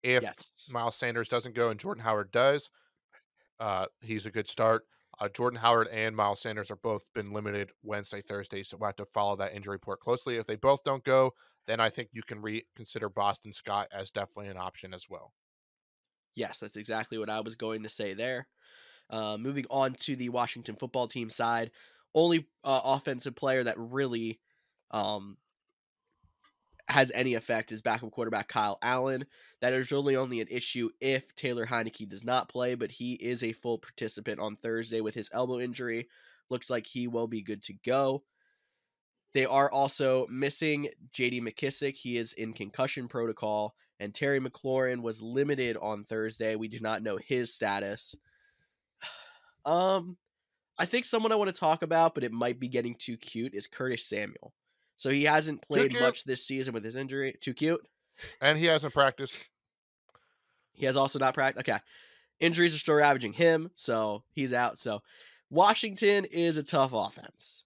If Yes. Miles Sanders doesn't go and Jordan Howard does, he's a good start. Jordan Howard and Miles Sanders are both been limited Wednesday, Thursday, so we'll have to follow that injury report closely. If they both don't go, then I think you can reconsider Boston Scott as definitely an option as well. Yes, that's exactly what I was going to say there. Moving on to the Washington football team side, only offensive player that really um, has any effect is backup quarterback Kyle Allen. That is really only an issue if Taylor Heineke does not play, but he is a full participant on Thursday with his elbow injury. Looks like he will be good to go. They are also missing J.D. McKissick. He is in concussion protocol, and Terry McLaurin was limited on Thursday. We do not know his status. I think someone I want to talk about, but it might be getting too cute, is Curtis Samuel. So he hasn't Too played cute, much this season with his injury. Too cute. and he hasn't practiced. He has also not practiced. Okay. Injuries are still ravaging him, so he's out. So Washington is a tough offense.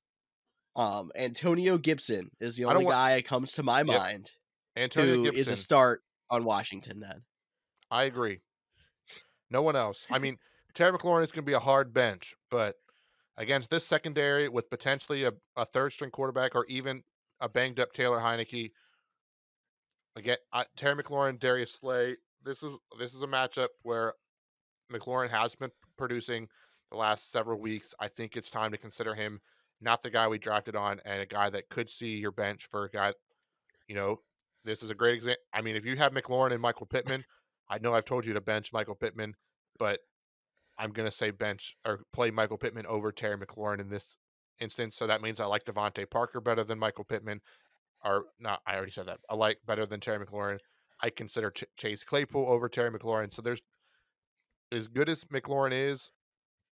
Antonio Gibson is the I don't only want. guy that comes to my Yep, mind Antonio who is a Gibson. start on Washington then. I agree. No one else. I mean, Terry McLaurin is going to be a hard bench, but against this secondary with potentially a third string quarterback or even a banged up Taylor Heineke, again, Terry McLaurin, Darius Slay. This is a matchup where McLaurin has been producing the last several weeks. I think it's time to consider him not the guy we drafted on, and a guy that could see your bench for a guy. You know, this is a great example. I mean, if you have McLaurin and Michael Pittman, I know I've told you to bench Michael Pittman, but I'm gonna say bench or play Michael Pittman over Terry McLaurin in this instance. So that means I like Devonte Parker better than Michael Pittman. Or not, I already said that. I like better than Terry McLaurin. I consider Chase Claypool over Terry McLaurin. So there's as good as McLaurin is,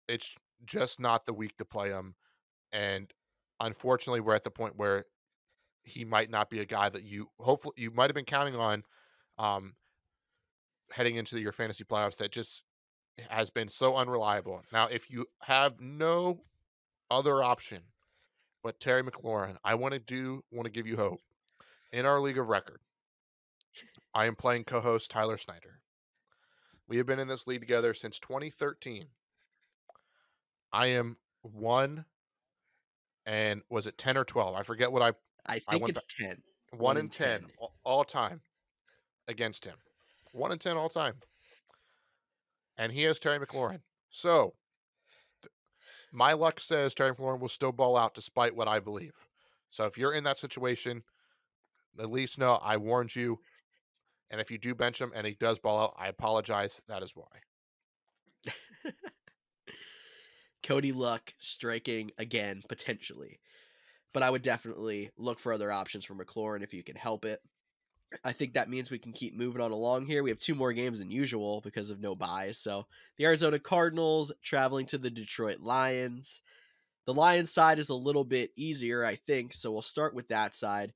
it's just not the week to play him. And unfortunately, we're at the point where he might not be a guy that you hopefully you might have been counting on um, heading into your fantasy playoffs. That just has been so unreliable. Now, if you have no other option but Terry McLaurin, I want to give you hope. In our league of record, I am playing co-host Tyler Snyder. We have been in this league together since 2013. I am 1 and was it 10 or 12? I forget what I I think went back. it's 10. 1 and 10 all time against him. 1 and 10 all time. And he has Terry McLaurin. So, my luck says Terry McLaurin will still ball out despite what I believe. So if you're in that situation, at least know I warned you. And if you do bench him and he does ball out, I apologize. That is why. Cody Luck striking again, potentially. But I would definitely look for other options for McLaurin if you can help it. I think that means we can keep moving on along here. We have 2 more games than usual because of no buys. So the Arizona Cardinals traveling to the Detroit Lions. The Lions side is a little bit easier, I think. So we'll start with that side.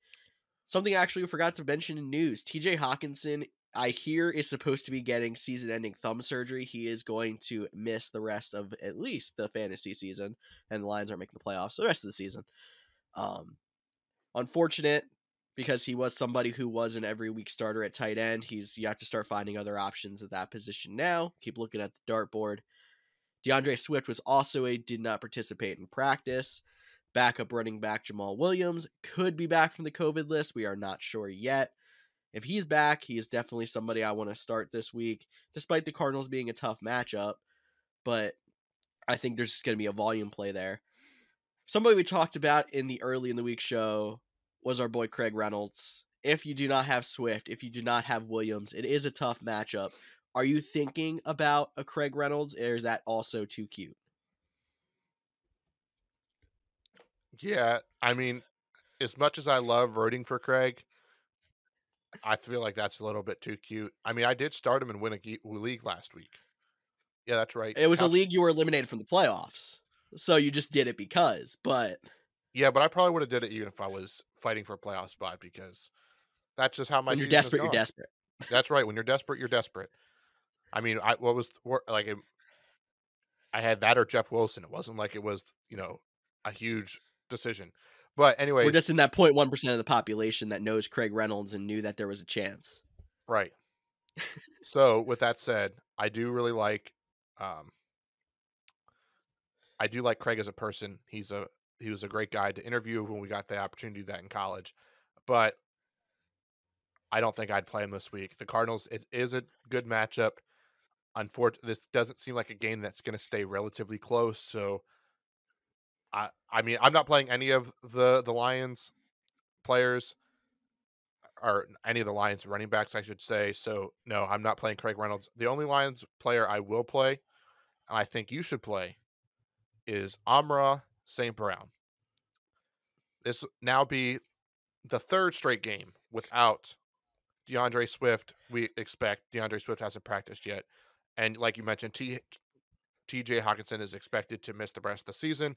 Something actually we forgot to mention in news. TJ Hawkinson, I hear, is supposed to be getting season-ending thumb surgery. He is going to miss the rest of at least the fantasy season, and the Lions aren't making the playoffs, so the rest of the season. Unfortunate, because he was somebody who was an every week starter at tight end. You have to start finding other options at that position now. Keep looking at the dartboard. Deandre Swift was also did not participate in practice. Backup running back Jamal Williams could be back from the COVID list. We are not sure yet. If he's back, he is definitely somebody I want to start this week, despite the Cardinals being a tough matchup. But I think there's just going to be a volume play there. Somebody we talked about in the early in the week show was our boy Craig Reynolds. If you do not have Swift, if you do not have Williams, it is a tough matchup. Are you thinking about a Craig Reynolds, or is that also too cute? Yeah, I mean, as much as I love rooting for Craig, I feel like that's a little bit too cute. I mean, I did start him and win a league last week. Yeah, that's right. It was a Couch. league you were eliminated from the playoffs, so you just did it because. But Yeah, but I probably would have did it even if I was fighting for a playoff spot because that's just how my When you're season has desperate, you're gone. desperate. That's right. When you're desperate, you're desperate. I mean, I had that or Jeff Wilson. It wasn't like it was, a huge decision. But We're anyways, just in that 0.1% of the population that knows Craig Reynolds and knew that there was a chance. right. So with that said, um, I do like Craig as a person. He was a great guy to interview when we got the opportunity to do that in college. But I don't think I'd play him this week. The Cardinals, it is a good matchup. Unfortunately, this doesn't seem like a game that's going to stay relatively close. So I mean, I'm not playing any of the Lions players or any of the Lions running backs, I should say. So no, I'm not playing Craig Reynolds. The only Lions player I will play, and I think you should play, is Amra St. Brown. This will now be the third straight game without Deandre Swift. We expect Deandre Swift hasn't practiced yet, and like you mentioned, T.J. Hawkinson is expected to miss the rest of the season.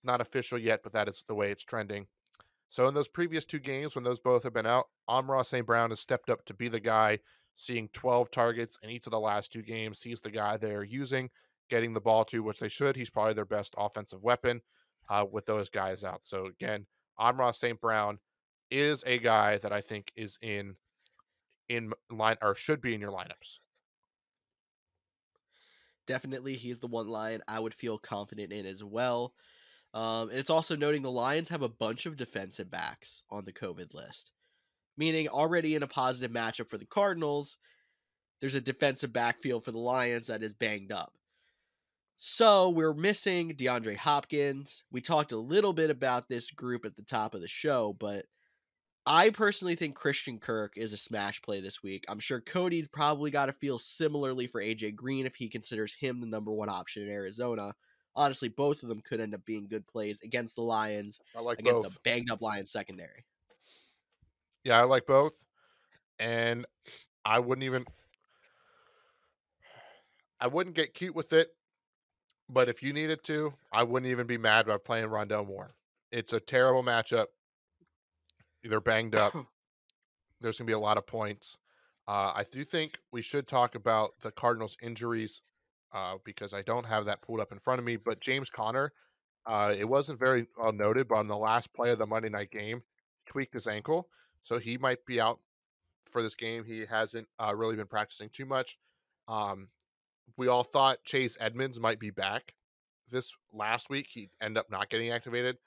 Not official yet, but that is the way it's trending. So in those previous two games, when those both have been out, Amon-Ra St. Brown has stepped up to be the guy, seeing 12 targets in each of the last two games. He's the guy they're using, getting the ball to, which they should. He's probably their best offensive weapon with those guys out. So again, Amon-Ra St. Brown is a guy that I think is in line or should be in your lineups. Definitely, he's the one line I would feel confident in as well. And it's also noting the Lions have a bunch of defensive backs on the COVID list, meaning already in a positive matchup for the Cardinals, there's a defensive backfield for the Lions that is banged up. So we're missing DeAndre Hopkins. We talked a little bit about this group at the top of the show, but I personally think Christian Kirk is a smash play this week. I'm sure Cody's probably got to feel similarly for AJ Green if he considers him the number one option in Arizona. Honestly, both of them could end up being good plays against the Lions, I like against a both. banged up Lions secondary. Yeah, I like both. And I wouldn't even I wouldn't get cute with it, but if you needed to, I wouldn't even be mad about playing Rondell Moore. It's a terrible matchup. They're banged up. There's going to be a lot of points. I do think we should talk about the Cardinals injuries because I don't have that pulled up in front of me. But James Conner, it wasn't very well noted, but on the last play of the Monday night game, tweaked his ankle. So he might be out for this game. He hasn't really been practicing too much. Um, we all thought Chase Edmonds might be back this last week. He ended up not getting activated.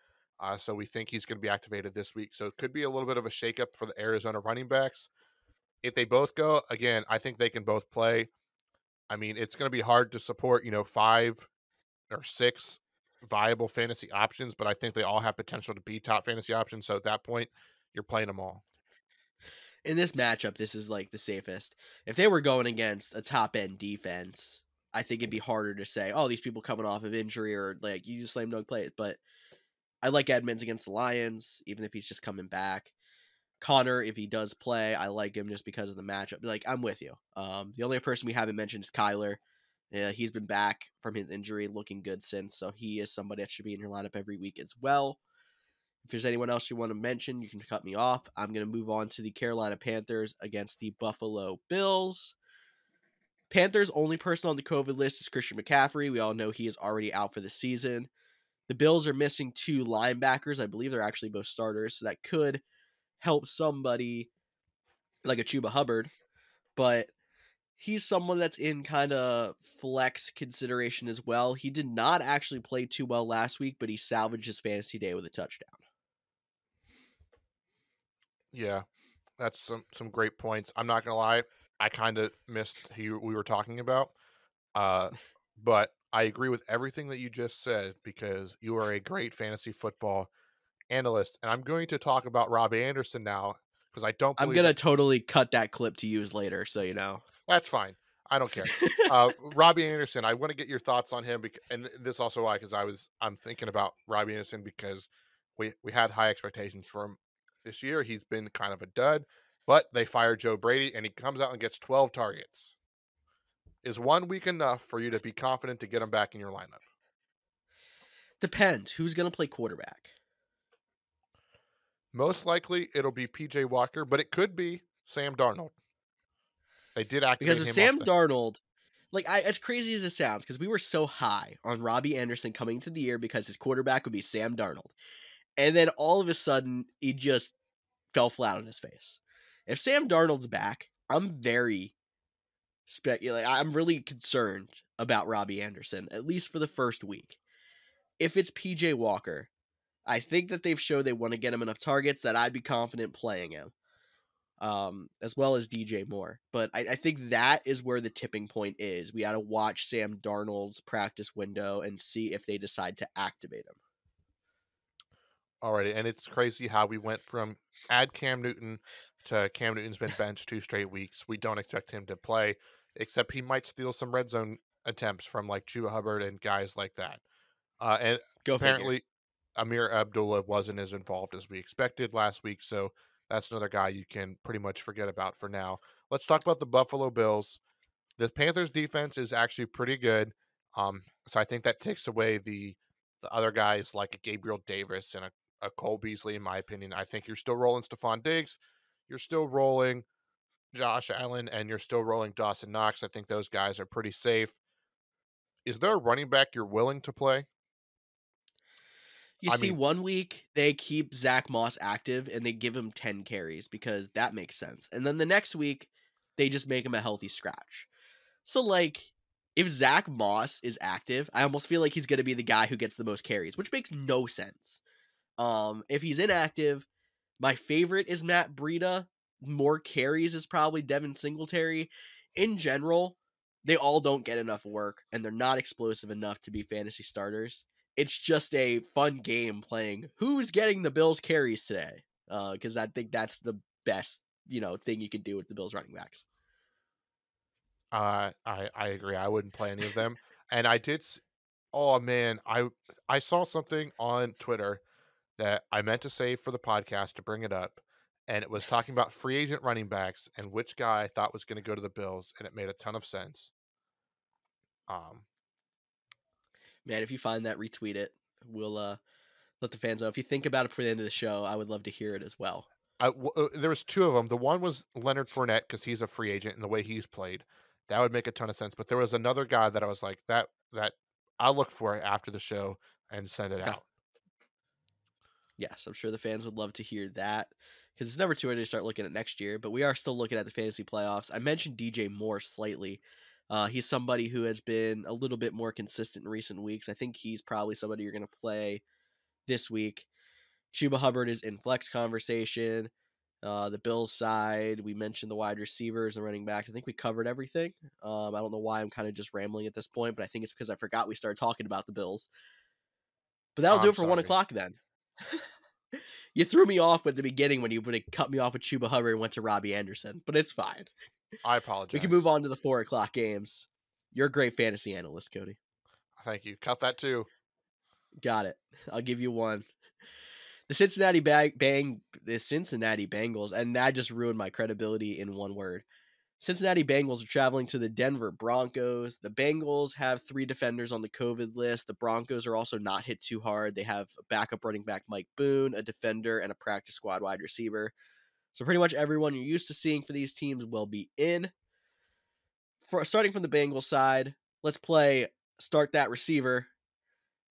So we think he's going to be activated this week. So it could be a little bit of a shakeup for the Arizona running backs. If they both go, again, I think they can both play. I mean, it's going to be hard to support, 5 or 6 viable fantasy options, but I think they all have potential to be top fantasy options. So at that point, you're playing them all. In this matchup, this is like the safest. If they were going against a top end defense, I think it'd be harder to say, oh, these people coming off of injury or like you just slam dunk play it. But I like Edmonds against the Lions, even if he's just coming back. Connor, if he does play, I like him just because of the matchup. Like, I'm with you. The only person we haven't mentioned is Kyler. He's been back from his injury, looking good since, so he is somebody that should be in your lineup every week as well. If there's anyone else you want to mention, you can cut me off. I'm going to move on to the Carolina Panthers against the Buffalo Bills. Panthers' only person on the COVID list is Christian McCaffrey. We all know he is already out for the season. The Bills are missing 2 linebackers. I believe they're actually both starters, so that could help somebody like a Chuba Hubbard, but he's someone that's in kind of flex consideration as well. He did not actually play too well last week, but he salvaged his fantasy day with a touchdown. Yeah, that's some great points. I'm not gonna lie, I kind of missed who we were talking about, uh, but I agree with everything that you just said because you are a great fantasy football analyst, and I'm going to talk about Robbie Anderson now because I don't I'm believe going to that. totally cut that clip to use later, so you know. That's fine. I don't care. Robbie Anderson, I want to get your thoughts on him, and this also why because I'm thinking about Robbie Anderson because we had high expectations for him this year. He's been kind of a dud, but they fired Joe Brady, and he comes out and gets 12 targets. Is 1 week enough for you to be confident to get him back in your lineup? Depends. Who's going to play quarterback? Most likely it'll be PJ Walker, but it could be Sam Darnold. They did Because activate with him off Sam the. Darnold, like as crazy as it sounds, because we were so high on Robbie Anderson coming into the year because his quarterback would be Sam Darnold, and then all of a sudden he just fell flat on his face. If Sam Darnold's back, I'm very I'm really concerned about Robbie Anderson, at least for the first week. If it's PJ Walker, I think that they've showed they want to get him enough targets that I'd be confident playing him, as well as DJ Moore. But I think that is where the tipping point is. We got to watch Sam Darnold's practice window and see if they decide to activate him. Alrighty, and it's crazy how we went from add Cam Newton to Cam Newton's been benched 2 straight weeks. We don't expect him to play, except he might steal some red zone attempts from like Chuba Hubbard and guys like that. And Go figure. apparently, Amir Abdullah wasn't as involved as we expected last week, so that's another guy you can pretty much forget about for now. Let's talk about the Buffalo Bills. The Panthers defense is actually pretty good. So I think that takes away the other guys like a Gabriel Davis and a Cole Beasley, in my opinion. I think you're still rolling Stephon Diggs, you're still rolling Josh Allen, and you're still rolling Dawson Knox. I think those guys are pretty safe. Is there a running back you're willing to play? You I see, mean, 1 week they keep Zach Moss active and they give him 10 carries because that makes sense. And then the next week, they just make him a healthy scratch. So, like, if Zach Moss is active, I almost feel like he's going to be the guy who gets the most carries, which makes no sense. If he's inactive, my favorite is Matt Breida. More carries is probably Devin Singletary. In general, they all don't get enough work, and they're not explosive enough to be fantasy starters. It's just a fun game playing who's getting the Bills carries today, because I think that's the best thing you can do with the Bills running backs. I agree. I wouldn't play any of them. And I did. Oh man, I saw something on Twitter that I meant to say for the podcast to bring it up, and it was talking about free agent running backs and which guy I thought was going to go to the Bills, and it made a ton of sense. Um, Man, if you find that, retweet it. We'll let the fans know. If you think about it for the end of the show, I would love to hear it as well. there was two of them. The one was Leonard Fournette because he's a free agent and the way he's played, that would make a ton of sense. But there was another guy that I was like that I'll look for it after the show and send it Okay. out. Yes, I'm sure the fans would love to hear that because it's never too early to start looking at next year. But we are still looking at the fantasy playoffs. I mentioned DJ Moore slightly. He's somebody who has been a little bit more consistent in recent weeks. I think he's probably somebody you're going to play this week. Chuba Hubbard is in flex conversation. The Bills side, we mentioned the wide receivers and running backs. I think we covered everything. I don't know why I'm kind of just rambling at this point, but I think it's because I forgot we started talking about the Bills. But that'll do I'm it for 1 sorry. o'clock then. You threw me off at the beginning when you would have cut me off with Chuba Hubbard and went to Robbie Anderson, but it's fine. I We can move apologize. on to the 4 o'clock games. You're a great fantasy analyst, Cody. Thank you. Cut that too. Got it. I'll give you one. The Cincinnati Bengals, and that just ruined my credibility in one word. Cincinnati Bengals are traveling to the Denver Broncos. The Bengals have 3 defenders on the COVID list. The Broncos are also not hit too hard. They have a backup running back Mike Boone, a defender, and a practice squad wide receiver. So pretty much everyone you're used to seeing for these teams will be in. Starting from the Bengals side, let's start that receiver.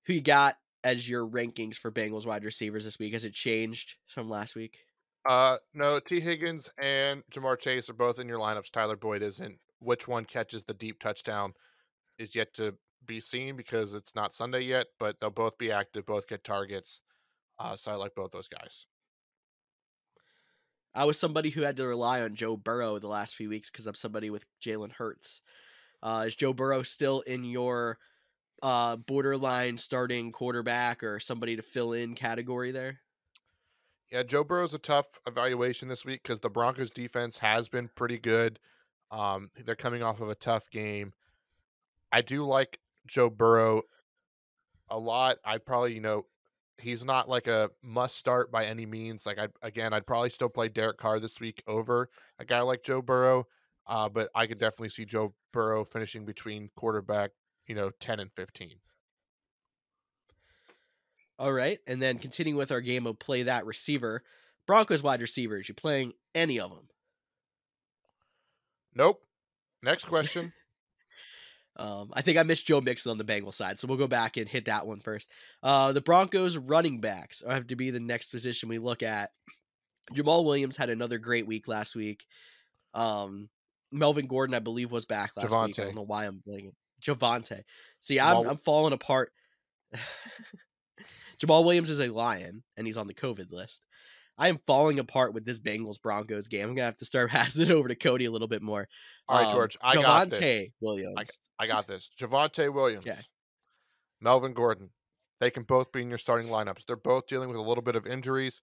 Who you got as your rankings for Bengals wide receivers this week? Has it changed from last week? No, T. Higgins and Jamar Chase are both in your lineups. Tyler Boyd isn't. Which one catches the deep touchdown is yet to be seen because it's not Sunday yet, but they'll both be active, both get targets. So I like both those guys. I was somebody who had to rely on Joe Burrow the last few weeks because I'm somebody with Jalen Hurts. Is Joe Burrow still in your borderline starting quarterback or somebody to fill in category there? Yeah, Joe Burrow's a tough evaluation this week because the Broncos defense has been pretty good. They're coming off of a tough game. I do like Joe Burrow a lot. I'd probably, he's not like a must start by any means. Like I'd probably still play Derek Carr this week over a guy like Joe Burrow. But I could definitely see Joe Burrow finishing between quarterback, 10 and 15. All right. And then continuing with our game of play that receiver, Broncos wide receivers, you playing any of them? Nope. Next question. I think I missed Joe Mixon on the Bengals side, so we'll go back and hit that one first. The Broncos running backs have to be the next position we look at. Jamal Williams had another great week last week. Melvin Gordon, I believe, was back last week. I don't Javonte. know why I'm blanking. Javonte. See, Jamal, I'm falling apart. Jamal Williams is a Lion, and he's on the COVID list. I am falling apart with this Bengals Broncos game. I'm gonna have to start passing it over to Cody a little bit more. all right, George, I got this. Javonte Williams. I got this. Javonte Williams, Okay. Melvin Gordon. They can both be in your starting lineups. They're both dealing with a little bit of injuries.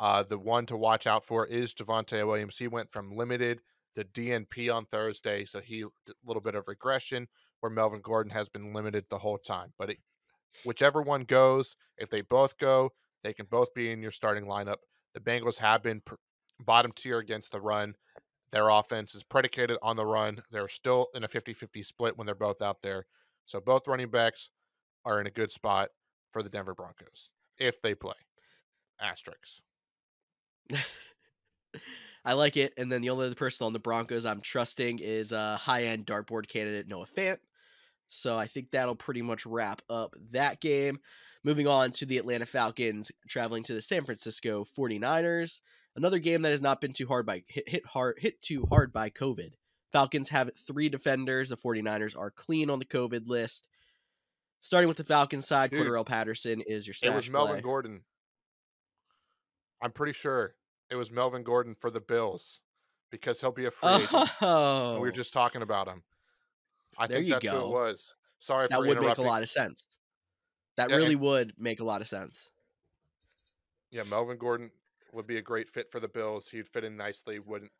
The one to watch out for is Javonte Williams. He went from limited to DNP on Thursday, so he a little bit of regression, where Melvin Gordon has been limited the whole time. But whichever one goes, if they both go, they can both be in your starting lineup. The Bengals have been bottom tier against the run. Their offense is predicated on the run. They're still in a 50-50 split when they're both out there. So both running backs are in a good spot for the Denver Broncos if they play. Asterisks. I like it. And then the only other person on the Broncos I'm trusting is high-end dartboard candidate Noah Fant. So I think that'll pretty much wrap up that game. Moving on to the Atlanta Falcons traveling to the San Francisco 49ers. Another game that has not been too hard by hit too hard by COVID. Falcons have 3 defenders. The 49ers are clean on the COVID list. Starting with the Falcons side, Cordarrelle Patterson is your stash It was Melvin play. Gordon. I'm pretty sure it was Melvin Gordon for the Bills because he'll be a free agent. And we were just talking about him. I There think you that's who it go. was. Sorry That for would make a interrupting. lot of sense. That Yeah, really would make a lot of sense. Yeah, Melvin Gordon would be a great fit for the Bills. He'd fit in nicely, wouldn't,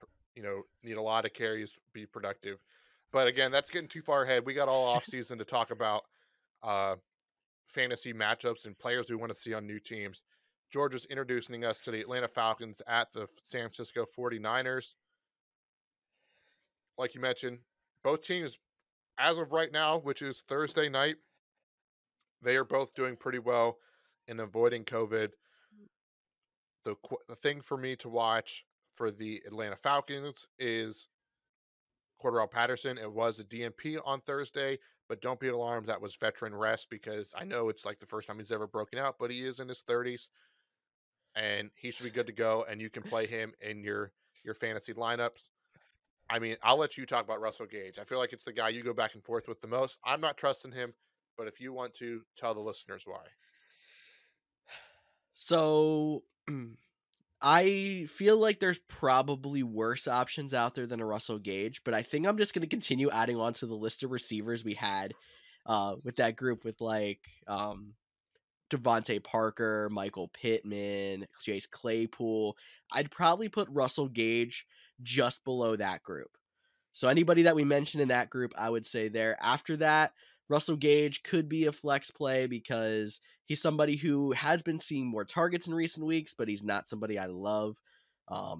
need a lot of carries, be productive. But again, that's getting too far ahead. We got all offseason to talk about fantasy matchups and players we want to see on new teams. George is introducing us to the Atlanta Falcons at the San Francisco 49ers. Like you mentioned, both teams, as of right now, which is Thursday night, they are both doing pretty well in avoiding COVID. The thing for me to watch for the Atlanta Falcons is Cordarrelle Patterson. It was a DNP on Thursday, but don't be alarmed. That was veteran rest because I know it's like the first time he's ever broken out, but he is in his 30s and he should be good to go. And you can play him in your fantasy lineups. I mean, I'll let you talk about Russell Gage. I feel like it's the guy you go back and forth with the most. I'm not trusting him, but if you want to, tell the listeners why. So I feel like there's probably worse options out there than a Russell Gage, but I think I'm just going to continue adding on to the list of receivers we had with that group with like Devonte Parker, Michael Pittman, Chase Claypool. I'd probably put Russell Gage just below that group. So anybody that we mentioned in that group, I would say there. After that, Russell Gage could be a flex play because he's somebody who has been seeing more targets in recent weeks, but he's not somebody I love. I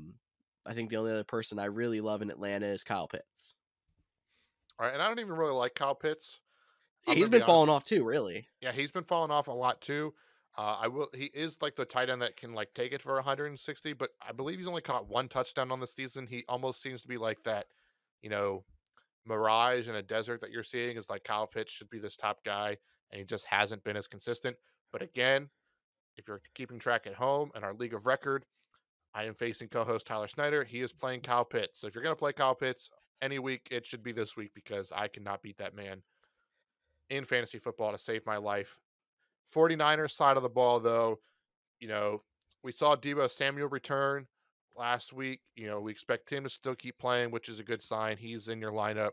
think the only other person I really love in Atlanta is Kyle Pitts. All right, and I don't even really like Kyle Pitts. Yeah, he's been falling off too, really. Yeah, he's been falling off a lot too. He is like the tight end that can like take it for 160, but I believe he's only caught 1 touchdown on the season. He almost seems to be like that, mirage in a desert that you're seeing is like Kyle Pitts should be this top guy, and he just hasn't been as consistent. But again, if you're keeping track at home in our league of record, I am facing co-host Tyler Snyder. He is playing Kyle Pitts. So if you're going to play Kyle Pitts any week, it should be this week because I cannot beat that man in fantasy football to save my life. 49ers side of the ball, though, we saw Deebo Samuel return last week. We expect him to still keep playing, which is a good sign. He's in your lineup.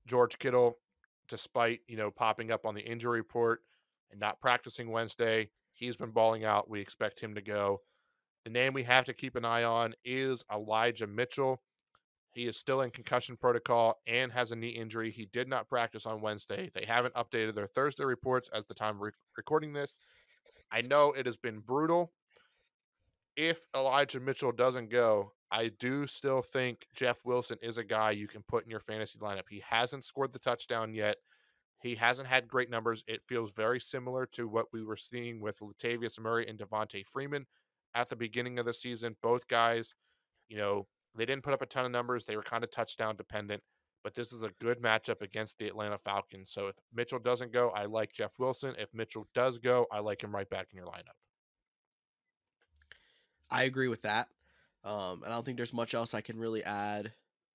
George Kittle, despite, popping up on the injury report and not practicing Wednesday, he's been balling out. We expect him to go. The name we have to keep an eye on is Elijah Mitchell. He is still in concussion protocol and has a knee injury. He did not practice on Wednesday. They haven't updated their Thursday reports as the time of recording this. I know it has been brutal. If Elijah Mitchell doesn't go, I do still think Jeff Wilson is a guy you can put in your fantasy lineup. He hasn't scored the touchdown yet. He hasn't had great numbers. It feels very similar to what we were seeing with Latavius Murray and Devontae Freeman. at the beginning of the season. Both guys, you know, they didn't put up a ton of numbers. They were kind of touchdown dependent, but this is a good matchup against the Atlanta Falcons. So if Mitchell doesn't go, I like Jeff Wilson. If Mitchell does go, I like him right back in your lineup. I agree with that. And I don't think there's much else I can really add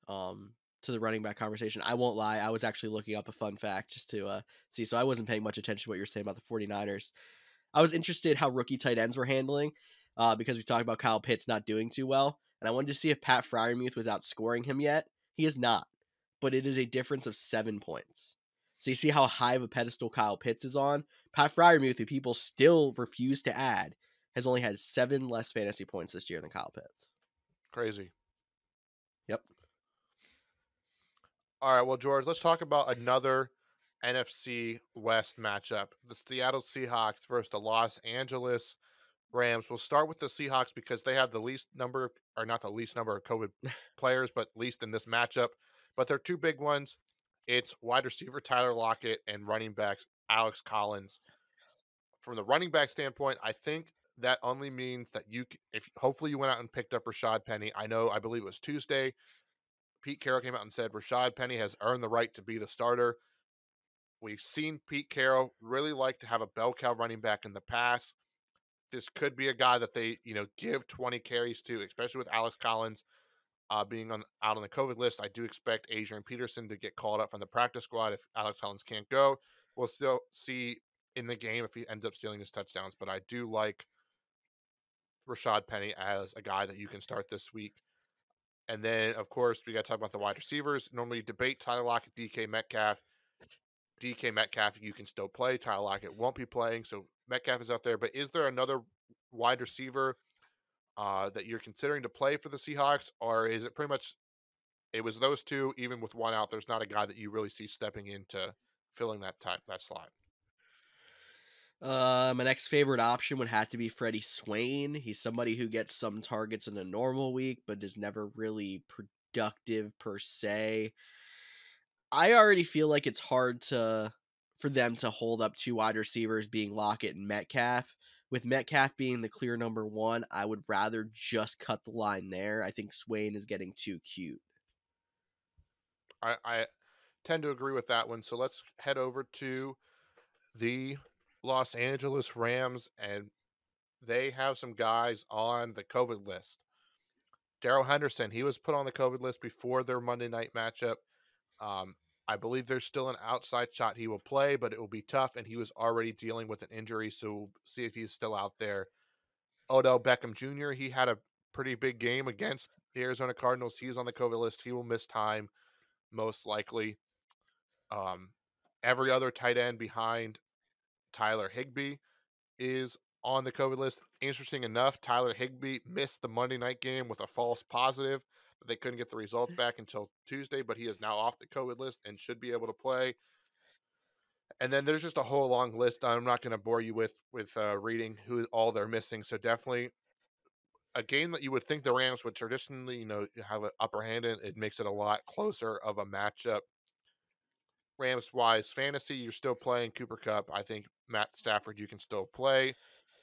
to the running back conversation. I won't lie. I was actually looking up a fun fact just to see. So I wasn't paying much attention to what you were saying about the 49ers. I was interested how rookie tight ends were handling because we talked about Kyle Pitts not doing too well. And I wanted to see if Pat Fryermuth was outscoring him yet. He is not, but it is a difference of 7 points. So you see how high of a pedestal Kyle Pitts is on. Pat Fryermuth, who people still refuse to add, has only had 7 less fantasy points this year than Kyle Pitts. Crazy. Yep. All right, well, George, let's talk about another NFC West matchup. The Seattle Seahawks versus the Los Angeles Rams. We'll start with the Seahawks because they have the least number, or not the least number of COVID players, but least in this matchup. But they're two big ones. It's wide receiver Tyler Lockett and running backs Alex Collins. From the running back standpoint, I think that only means that if hopefully you went out and picked up Rashad Penny. I believe it was Tuesday. Pete Carroll came out and said Rashad Penny has earned the right to be the starter. We've seen Pete Carroll really like to have a bell cow running back in the past. This could be a guy that they, give 20 carries to, especially with Alex Collins being out on the COVID list. I do expect Adrian Peterson to get called up from the practice squad if Alex Collins can't go. We'll still see in the game if he ends up stealing his touchdowns, but I do like Rashad Penny as a guy that you can start this week. And then, of course, we got to talk about the wide receivers. Normally, debate Tyler Lockett, DK Metcalf. DK Metcalf, you can still play. Tyler Lockett won't be playing, so Metcalf is out there. But is there another wide receiver that you're considering to play for the Seahawks, or is it pretty much it was those two? Even with one out, there's not a guy that you really see stepping into filling that slot. My next favorite option would have to be Freddy Swain. He's somebody who gets some targets in a normal week, but is never really productive per se. I already feel like it's hard for them to hold up 2 wide receivers being Lockett and Metcalf. With Metcalf being the clear number 1, I would rather just cut the line there. I think Swain is getting too cute. I tend to agree with that one. So let's head over to the Los Angeles Rams, and they have some guys on the COVID list. Daryl Henderson, he was put on the COVID list before their Monday night matchup. I believe there's still an outside shot he will play, but it will be tough, and he was already dealing with an injury, so we'll see if he's still out there. Odell Beckham Jr., he had a pretty big game against the Arizona Cardinals. He's on the COVID list. He will miss time, most likely. Every other tight end behind Tyler Higbee is on the COVID list. Interesting enough, Tyler Higbee missed the Monday night game with a false positive. They couldn't get the results back until Tuesday, but he is now off the COVID list and should be able to play. And then there's just a whole long list. I'm not going to bore you with reading who all they're missing. So definitely a game that you would think the Rams would traditionally, have an upper hand in. It makes it a lot closer of a matchup. Rams wise, fantasy, you're still playing Cooper Kupp. I think Matt Stafford, you can still play.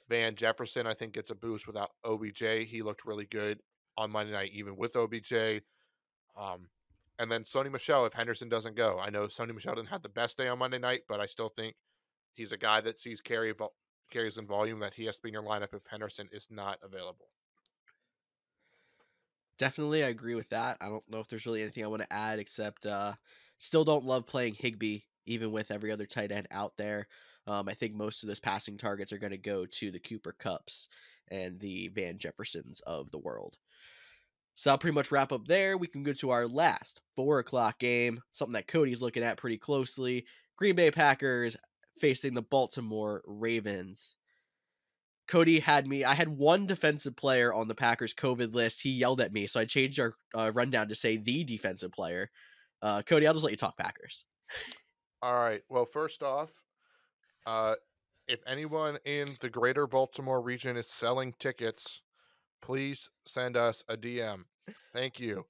Van Jefferson, I think, gets a boost without OBJ. He looked really good on Monday night, even with OBJ. And then Sony Michelle, if Henderson doesn't go. I know Sony Michelle didn't have the best day on Monday night, but I still think he's a guy that sees carries in volume that he has to be in your lineup if Henderson is not available. Definitely, I agree with that. I don't know if there's really anything I want to add except still don't love playing Higbee, even with every other tight end out there. I think most of those passing targets are going to go to the Cooper Kupps and the Van Jeffersons of the world. So I'll pretty much wrap up there. We can go to our last 4:00 game, something that Cody's looking at pretty closely. Green Bay Packers facing the Baltimore Ravens. Cody I had one defensive player on the Packers COVID list. He yelled at me, so I changed our rundown to say the defensive player. Cody, I'll just let you talk Packers. All right. Well, first off, if anyone in the greater Baltimore region is selling tickets, please send us a DM. Thank you.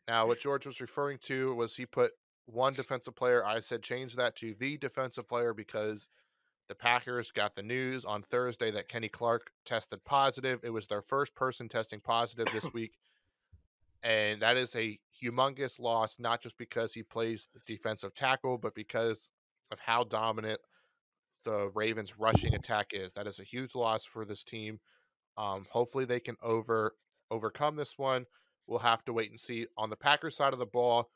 Now, what George was referring to was he put one defensive player. I said change that to the defensive player because The Packers got the news on Thursday that Kenny Clark tested positive. It was their first person testing positive this week. And that is a humongous loss, not just because he plays the defensive tackle, but because of how dominant the Ravens' rushing attack is. That is a huge loss for this team. Hopefully they can overcome this one. We'll have to wait and see. On the Packers side of the ball,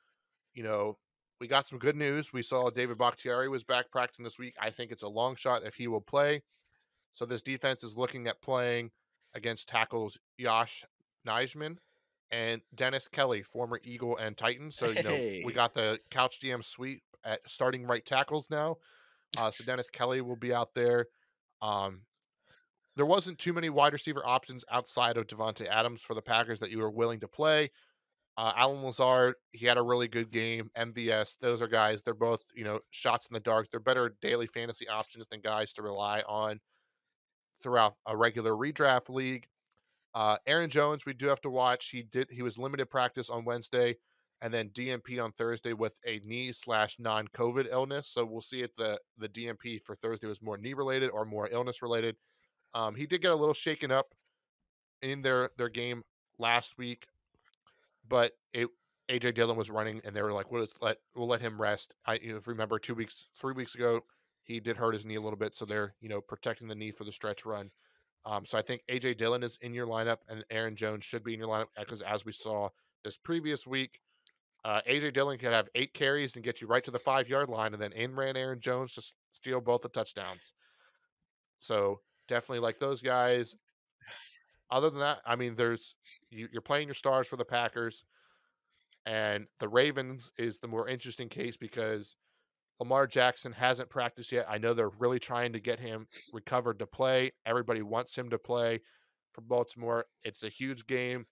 we got some good news. We saw David Bakhtiari was back practicing this week. I think it's a long shot if he will play. So this defense is looking at playing against tackles Josh Nijman and Dennis Kelly, former Eagle and Titan. So, we Hey. got the Couch GM sweep at starting right tackles now. So Dennis Kelly will be out there. Um, there wasn't too many wide receiver options outside of Devontae Adams for the Packers that you were willing to play. Alan Lazard, he had a really good game. MVS, those are guys. They're both, shots in the dark. They're better daily fantasy options than guys to rely on throughout a regular redraft league. Aaron Jones, we do have to watch. He was limited practice on Wednesday, and then DNP on Thursday with a knee/non-COVID illness. So we'll see if the DNP for Thursday was more knee related or more illness related. He did get a little shaken up in their game last week, but AJ Dillon was running, and they were like, we'll let him rest. Remember 3 weeks ago, he did hurt his knee a little bit, so they're protecting the knee for the stretch run. So I think AJ Dillon is in your lineup, and Aaron Jones should be in your lineup because as we saw this previous week, AJ Dillon could have 8 carries and get you right to the 5-yard line, and then in ran Aaron Jones to steal both the touchdowns. So definitely like those guys. Other than that, I mean, you're playing your stars for the Packers, and the Ravens is the more interesting case because Lamar Jackson hasn't practiced yet. I know they're really trying to get him recovered to play. Everybody wants him to play for Baltimore. It's a huge game,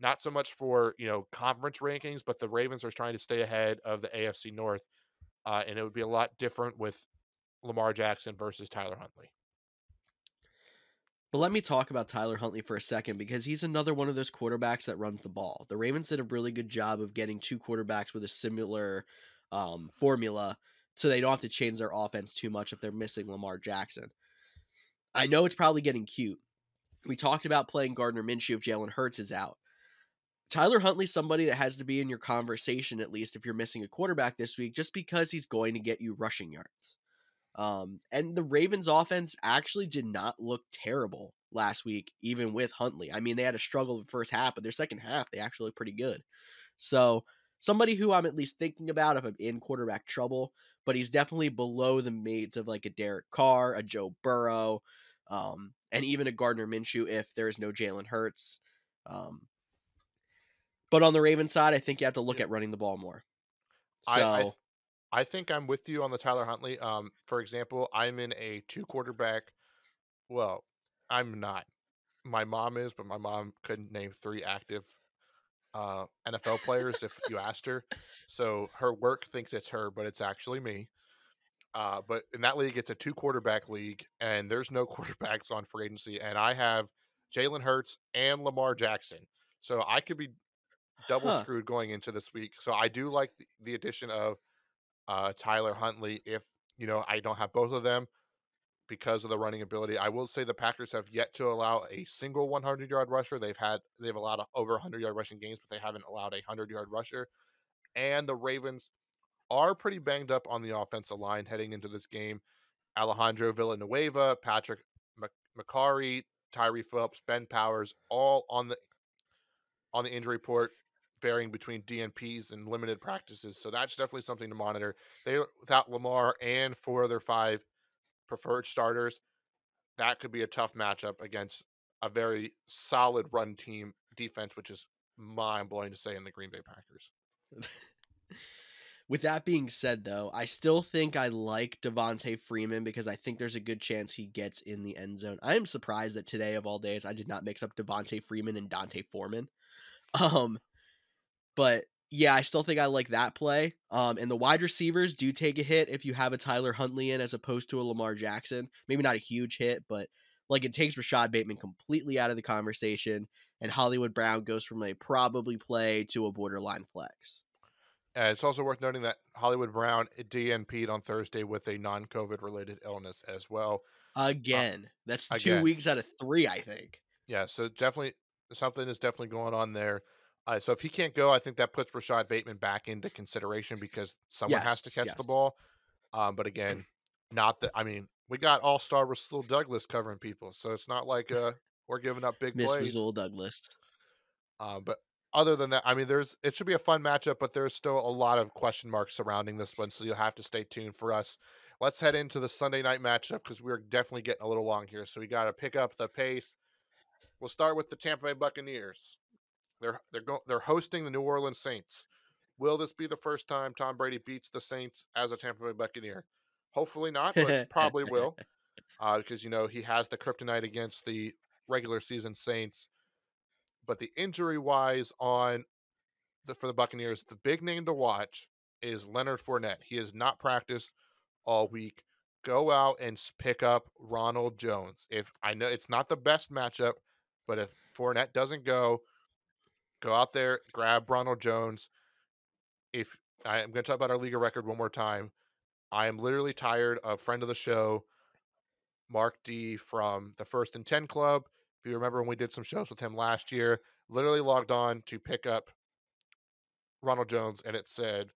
not so much for, conference rankings, but the Ravens are trying to stay ahead of the AFC North. And it would be a lot different with Lamar Jackson versus Tyler Huntley. But let me talk about Tyler Huntley for a second because he's another one of those quarterbacks that runs the ball. The Ravens did a really good job of getting 2 quarterbacks with a similar formula so they don't have to change their offense too much if they're missing Lamar Jackson. I know it's probably getting cute. We talked about playing Gardner Minshew if Jalen Hurts is out. Tyler Huntley's somebody that has to be in your conversation, at least if you're missing a quarterback this week, just because he's going to get you rushing yards. And the Ravens offense actually did not look terrible last week, even with Huntley. I mean, they had a struggle in the first half, but their second half, they actually looked pretty good. So somebody who I'm at least thinking about if I'm in quarterback trouble, but he's definitely below the mates of like a Derek Carr, a Joe Burrow, and even a Gardner Minshew if there is no Jalen Hurts. But on the Ravens side, I think you have to look at running the ball more. So I think I'm with you on the Tyler Huntley. For example, I'm in a 2 quarterback. Well, I'm not. My mom is, but my mom couldn't name 3 active NFL players if you asked her. So her work thinks it's her, but it's actually me. But in that league, it's a 2 quarterback league, and there's no quarterbacks on free agency. And I have Jalen Hurts and Lamar Jackson. So I could be double screwed going into this week. So I do like the addition of Tyler Huntley if, I don't have both of them because of the running ability. I will say the Packers have yet to allow a single 100-yard rusher. They've allowed over 100-yard rushing games, but they haven't allowed a 100-yard rusher. And the Ravens are pretty banged up on the offensive line heading into this game. Alejandro Villanueva, Patrick McCarry, Tyree Phillips, Ben Powers, all on the injury report, varying between DNPs and limited practices. So that's definitely something to monitor. Without Lamar and 4 of their 5 preferred starters, that could be a tough matchup against a very solid run team defense, which is mind-blowing to say in the Green Bay Packers. With that being said, though, I still think I like Devonte Freeman because I think there's a good chance he gets in the end zone. I am surprised that today, of all days, I did not mix up Devonte Freeman and Dante Foreman. But yeah, I still think I like that play. And the wide receivers do take a hit if you have a Tyler Huntley in as opposed to a Lamar Jackson. Maybe not a huge hit, but like it takes Rashad Bateman completely out of the conversation, and Hollywood Brown goes from a probably play to a borderline flex. It's also worth noting that Hollywood Brown DNP'd on Thursday with a non-COVID related illness as well. Uh, Again. That's 2 again, weeks out of 3, I think. yeah. So definitely something is definitely going on there. So if he can't go, I think that puts Rashad Bateman back into consideration because someone has to Yes, catch the yes. ball. But again, not that I mean, we got All-Star Rasul Douglas covering people, so it's not like we're giving up big Miss plays. Rasul Douglas. But other than that, I mean, it should be a fun matchup, but there's still a lot of question marks surrounding this one, so you'll have to stay tuned for us. Let's head into the Sunday night matchup because we're definitely getting a little long here, so we got to pick up the pace. We'll start with the Tampa Bay Buccaneers. They're hosting the New Orleans Saints. Will this be the first time Tom Brady beats the Saints as a Tampa Bay Buccaneer? Hopefully not, but probably will, because he has the kryptonite against the regular season Saints. But the injury wise for the Buccaneers, the big name to watch is Leonard Fournette. He has not practiced all week. Go out and pick up Ronald Jones. If I know it's not the best matchup, but if Fournette doesn't go out there, grab Ronald Jones. If I'm going to talk about our league record one more time, I am literally tired of friend of the show, Mark D from the First and 10 Club. If you remember when we did some shows with him last year, literally logged on to pick up Ronald Jones, and it said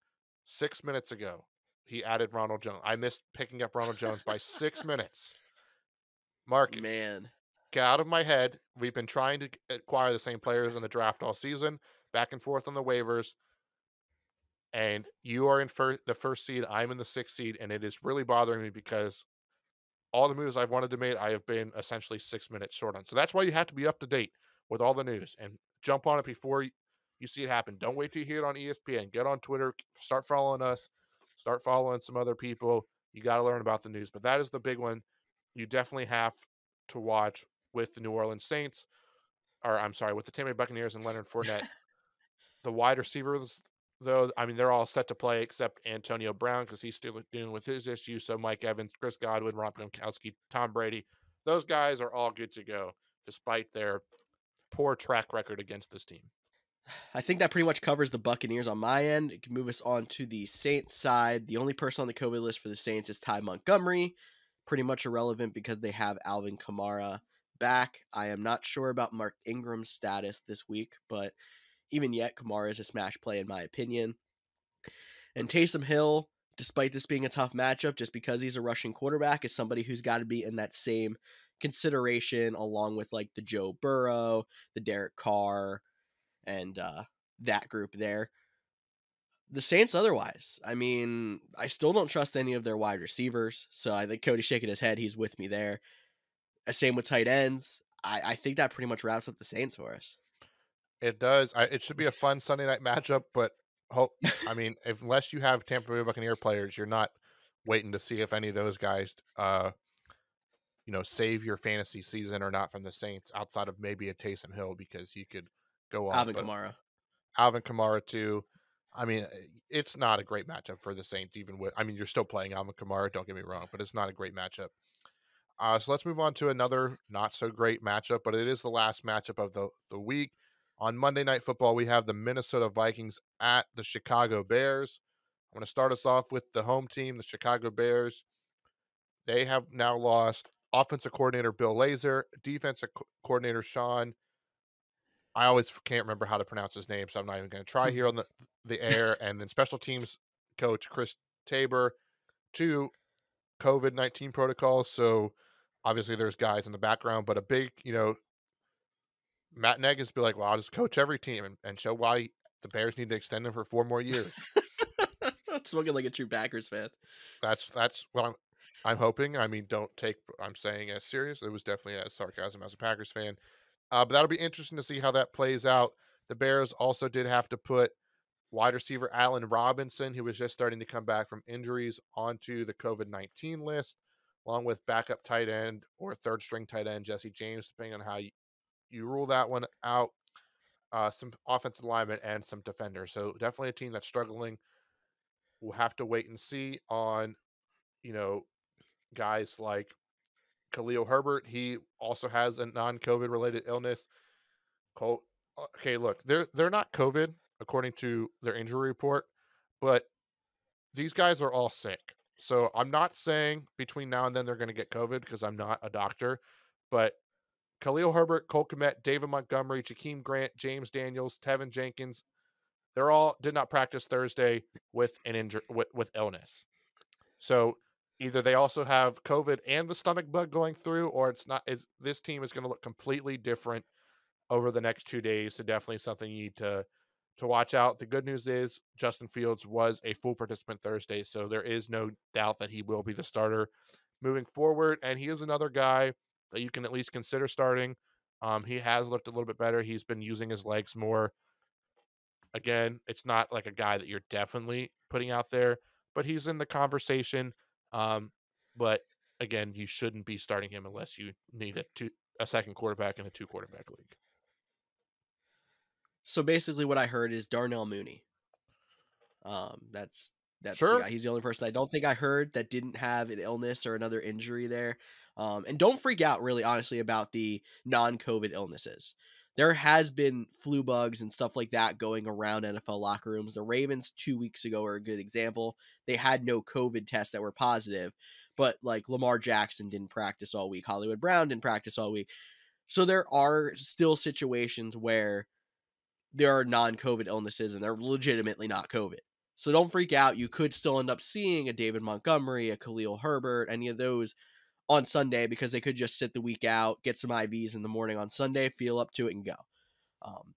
6 minutes ago he added Ronald Jones. I missed picking up Ronald Jones by 6 minutes. Marcus, Man. get out of my head. We've been trying to acquire the same players in the draft all season, back and forth on the waivers, and you are in the first seed. I'm in the sixth seed, and it is really bothering me because all the moves I've wanted to make, I have been essentially 6 minutes short on. So that's why you have to be up to date with all the news and jump on it before you see it happen. Don't wait till you hear it on ESPN. Get on Twitter, start following us, start following some other people. You got to learn about the news. But that is the big one you definitely have to watch with the New Orleans Saints, or I'm sorry, with the Tampa Bay Buccaneers and Leonard Fournette. The wide receivers, though, I mean, they're all set to play except Antonio Brown because he's still dealing with his issues. So Mike Evans, Chris Godwin, Rob Gronkowski, Tom Brady, those guys are all good to go despite their poor track record against this team. I think that pretty much covers the Buccaneers on my end. It can move us on to the Saints side. The only person on the COVID list for the Saints is Ty Montgomery. Pretty much irrelevant because they have Alvin Kamara back. I am not sure about Mark Ingram's status this week, but even yet, Kamara is a smash play in my opinion. And Taysom Hill, despite this being a tough matchup, just because he's a rushing quarterback, is somebody who's got to be in that same consideration along with like the Joe Burrow, the Derek Carr, and that group there. The Saints, otherwise, I mean, I still don't trust any of their wide receivers. So I think Cody's shaking his head. He's with me there. Same with tight ends. I think that pretty much wraps up the Saints for us. It does. It should be a fun Sunday night matchup, but I mean, unless you have Tampa Bay Buccaneer players, you're not waiting to see if any of those guys, save your fantasy season or not from the Saints outside of maybe a Taysom Hill because you could go off. Alvin But Kamara. Alvin Kamara too. I mean, it's not a great matchup for the Saints. You're still playing Alvin Kamara. Don't get me wrong, but it's not a great matchup. So let's move on to another not so great matchup, but it is the last matchup of the week. On Monday Night Football, we have the Minnesota Vikings at the Chicago Bears. I'm going to start us off with the home team, the Chicago Bears. They have now lost offensive coordinator Bill Lazor, defensive coordinator Sean. I always can't remember how to pronounce his name, so I'm not even going to try here on the air. And then special teams coach Chris Tabor, 2 COVID-19 protocols. So obviously there's guys in the background, but a big, Matt Nagy be like, well, I'll just coach every team and show why the Bears need to extend him for 4 more years. Smoking like a true Packers fan. That's what I'm hoping. I mean, don't take what I'm saying as serious. It was definitely as sarcasm as a Packers fan. But that'll be interesting to see how that plays out. The Bears also did have to put wide receiver Allen Robinson, who was just starting to come back from injuries, onto the COVID-19 list, along with backup tight end or third string tight end Jesse James, depending on how you rule that one out. Some offensive linemen and some defenders. So definitely a team that's struggling. We'll have to wait and see on, you know, guys like Khalil Herbert. He also has a non-COVID related illness. Okay, look, they're not COVID according to their injury report, but these guys are all sick. So I'm not saying between now and then they're going to get COVID because I'm not a doctor, but Khalil Herbert, Cole Kmet, David Montgomery, Jakeem Grant, James Daniels, Tevin Jenkins, they're all did not practice Thursday with an injury with illness. So either they also have COVID and the stomach bug going through, or it's not. Is this team is going to look completely different over the next 2 days? So definitely something you need to watch out. The good news is Justin Fields was a full participant Thursday, so there is no doubt that he will be the starter moving forward. And he is another guy that you can at least consider starting. He has looked a little bit better. He's been using his legs more. Again, it's not like a guy that you're definitely putting out there, but he's in the conversation. Um, but again, you shouldn't be starting him unless you need a second quarterback in a two quarterback league. So basically, what I heard is Darnell Mooney. That's the Sure. guy. He's the only person I don't think I heard that didn't have an illness or another injury there. And don't freak out, really, honestly, about the non-COVID illnesses. There has been flu bugs and stuff like that going around NFL locker rooms. The Ravens 2 weeks ago are a good example. They had no COVID tests that were positive, but like Lamar Jackson didn't practice all week. Hollywood Brown didn't practice all week. So there are still situations where there are non-COVID illnesses and they're legitimately not COVID. So don't freak out. You could still end up seeing a David Montgomery, a Khalil Herbert, any of those on Sunday because they could just sit the week out, get some IVs in the morning on Sunday, feel up to it, and go. Um,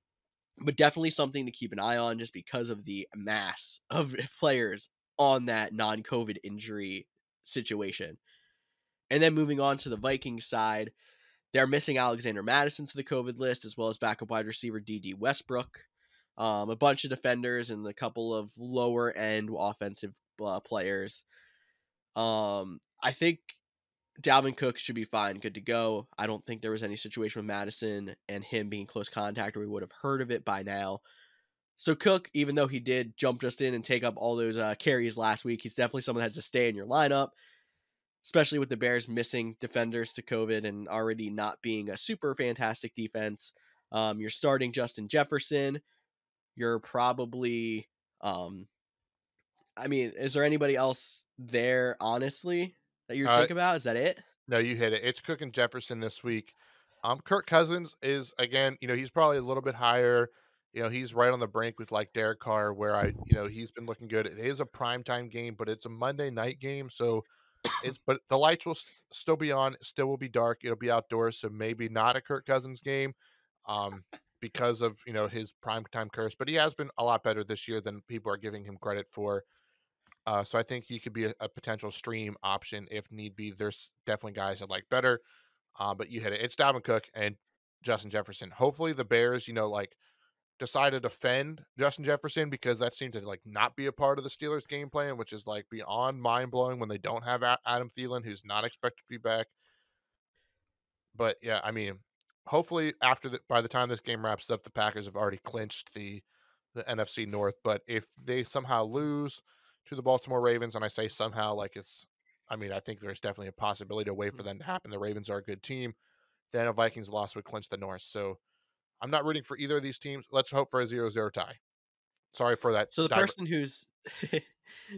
but definitely something to keep an eye on just because of the mass of players on that non-COVID injury situation. And then moving on to the Vikings side, they're missing Alexander Madison to the COVID list, as well as backup wide receiver D.D. Westbrook, a bunch of defenders, and a couple of lower end offensive players. I think Dalvin Cook should be fine, good to go. I don't think there was any situation with Madison and him being close contact, or we would have heard of it by now. So Cook, even though he did jump just in and take up all those carries last week, he's definitely someone that has to stay in your lineup, especially with the Bears missing defenders to COVID and already not being a super fantastic defense. You're starting Justin Jefferson. You're probably, is there anybody else there, honestly, that you Uh, think about? Is that it? no, you hit it. It's Cook and Jefferson this week. Kirk Cousins is again, he's probably a little bit higher. He's right on the brink with like Derek Carr, where he's been looking good. It is a primetime game, but it's a Monday night game, so but the lights will still be on. It still will be dark. It'll be outdoors, so maybe not a Kirk Cousins game, um, because of his primetime curse. But he has been a lot better this year than people are giving him credit for. So I think he could be a potential stream option if need be. There's definitely guys that like better, but you hit it. It's Dalvin Cook and Justin Jefferson. Hopefully the Bears, decide to defend Justin Jefferson because that seemed to like not be a part of the Steelers' game plan, which is like beyond mind blowing when they don't have Adam Thielen, who's not expected to be back. But yeah, hopefully by the time this game wraps up, the Packers have already clinched the NFC North. But if they somehow lose to the Baltimore Ravens, and I say somehow like I think there's definitely a possibility, a way for them to happen. The Ravens are a good team. Then a Vikings loss would clinch the North. So I'm not rooting for either of these teams. Let's hope for a 0-0 tie. Sorry for that. So the person who's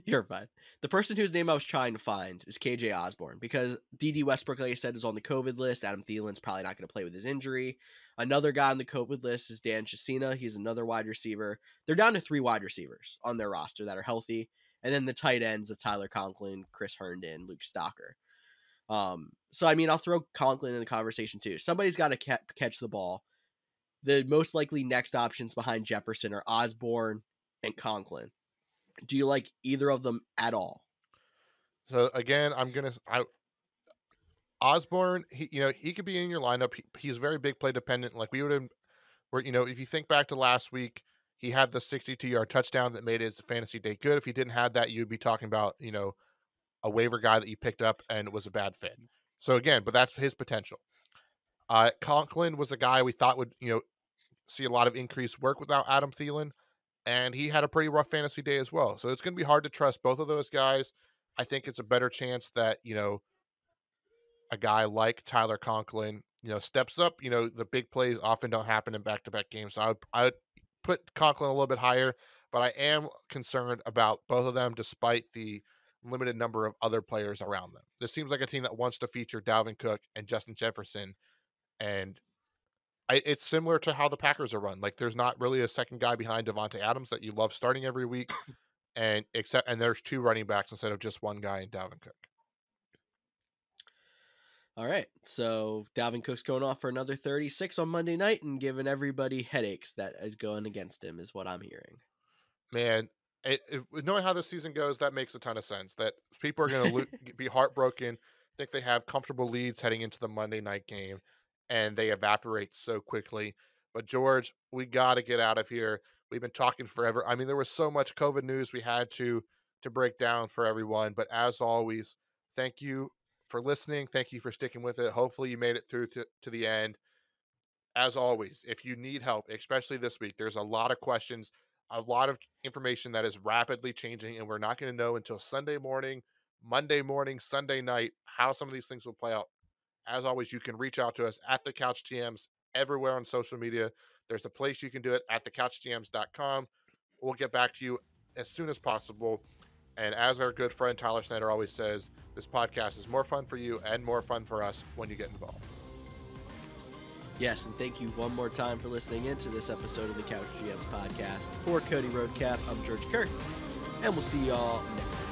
you're fine. The person whose name I was trying to find is KJ Osborne because D.D. Westbrook, like I said, is on the COVID list. Adam Thielen's probably not going to play with his injury. Another guy on the COVID list is Dan Chisena. He's another wide receiver. They're down to 3 wide receivers on their roster that are healthy, and then the tight ends of Tyler Conklin, Chris Herndon, Luke Stocker. So I'll throw Conklin in the conversation too. Somebody's got to catch the ball. The most likely next options behind Jefferson are Osborne and Conklin. Do you like either of them at all? So again, Osborne. He could be in your lineup. He's very big play dependent. Like we would have, where if you think back to last week, he had the 62-yard touchdown that made his fantasy day good. If he didn't have that, you'd be talking about a waiver guy that you picked up and it was a bad fit. So again, but that's his potential. Conklin was a guy we thought would see a lot of increased work without Adam Thielen, and he had a pretty rough fantasy day as well. So it's going to be hard to trust both of those guys. I think it's a better chance that a guy like Tyler Conklin steps up. The big plays often don't happen in back-to-back games. So I would put Conklin a little bit higher. but I am concerned about both of them despite the limited number of other players around them. This seems like a team that wants to feature Dalvin Cook and Justin Jefferson, and it's similar to how the Packers are run. Like, there's not really a second guy behind Devonte Adams that you love starting every week, and there's two running backs instead of just one guy in Dalvin Cook. All right, so Dalvin Cook's going off for another 36 on Monday night and giving everybody headaches that is going against him, is what I'm hearing. Man, knowing how this season goes, that makes a ton of sense. That people are going to be heartbroken, think they have comfortable leads heading into the Monday night game, and they evaporate so quickly. But George, we got to get out of here. We've been talking forever. I mean, there was so much COVID news we had to break down for everyone. But as always, thank you for listening. Thank you for sticking with it. Hopefully, you made it through to the end. As always, if you need help, especially this week, there's a lot of questions, a lot of information that is rapidly changing, and we're not going to know until Sunday morning, Monday morning, Sunday night, how some of these things will play out. As always, you can reach out to us at the Couch GMs everywhere on social media. There's a place you can do it at thecouchgms.com. We'll get back to you as soon as possible. And as our good friend Tyler Snyder always says, this podcast is more fun for you and more fun for us when you get involved. Yes, and thank you one more time for listening in to this episode of the Couch GMs podcast. For Cody Roadcap, I'm George Kerth, and we'll see y'all next week.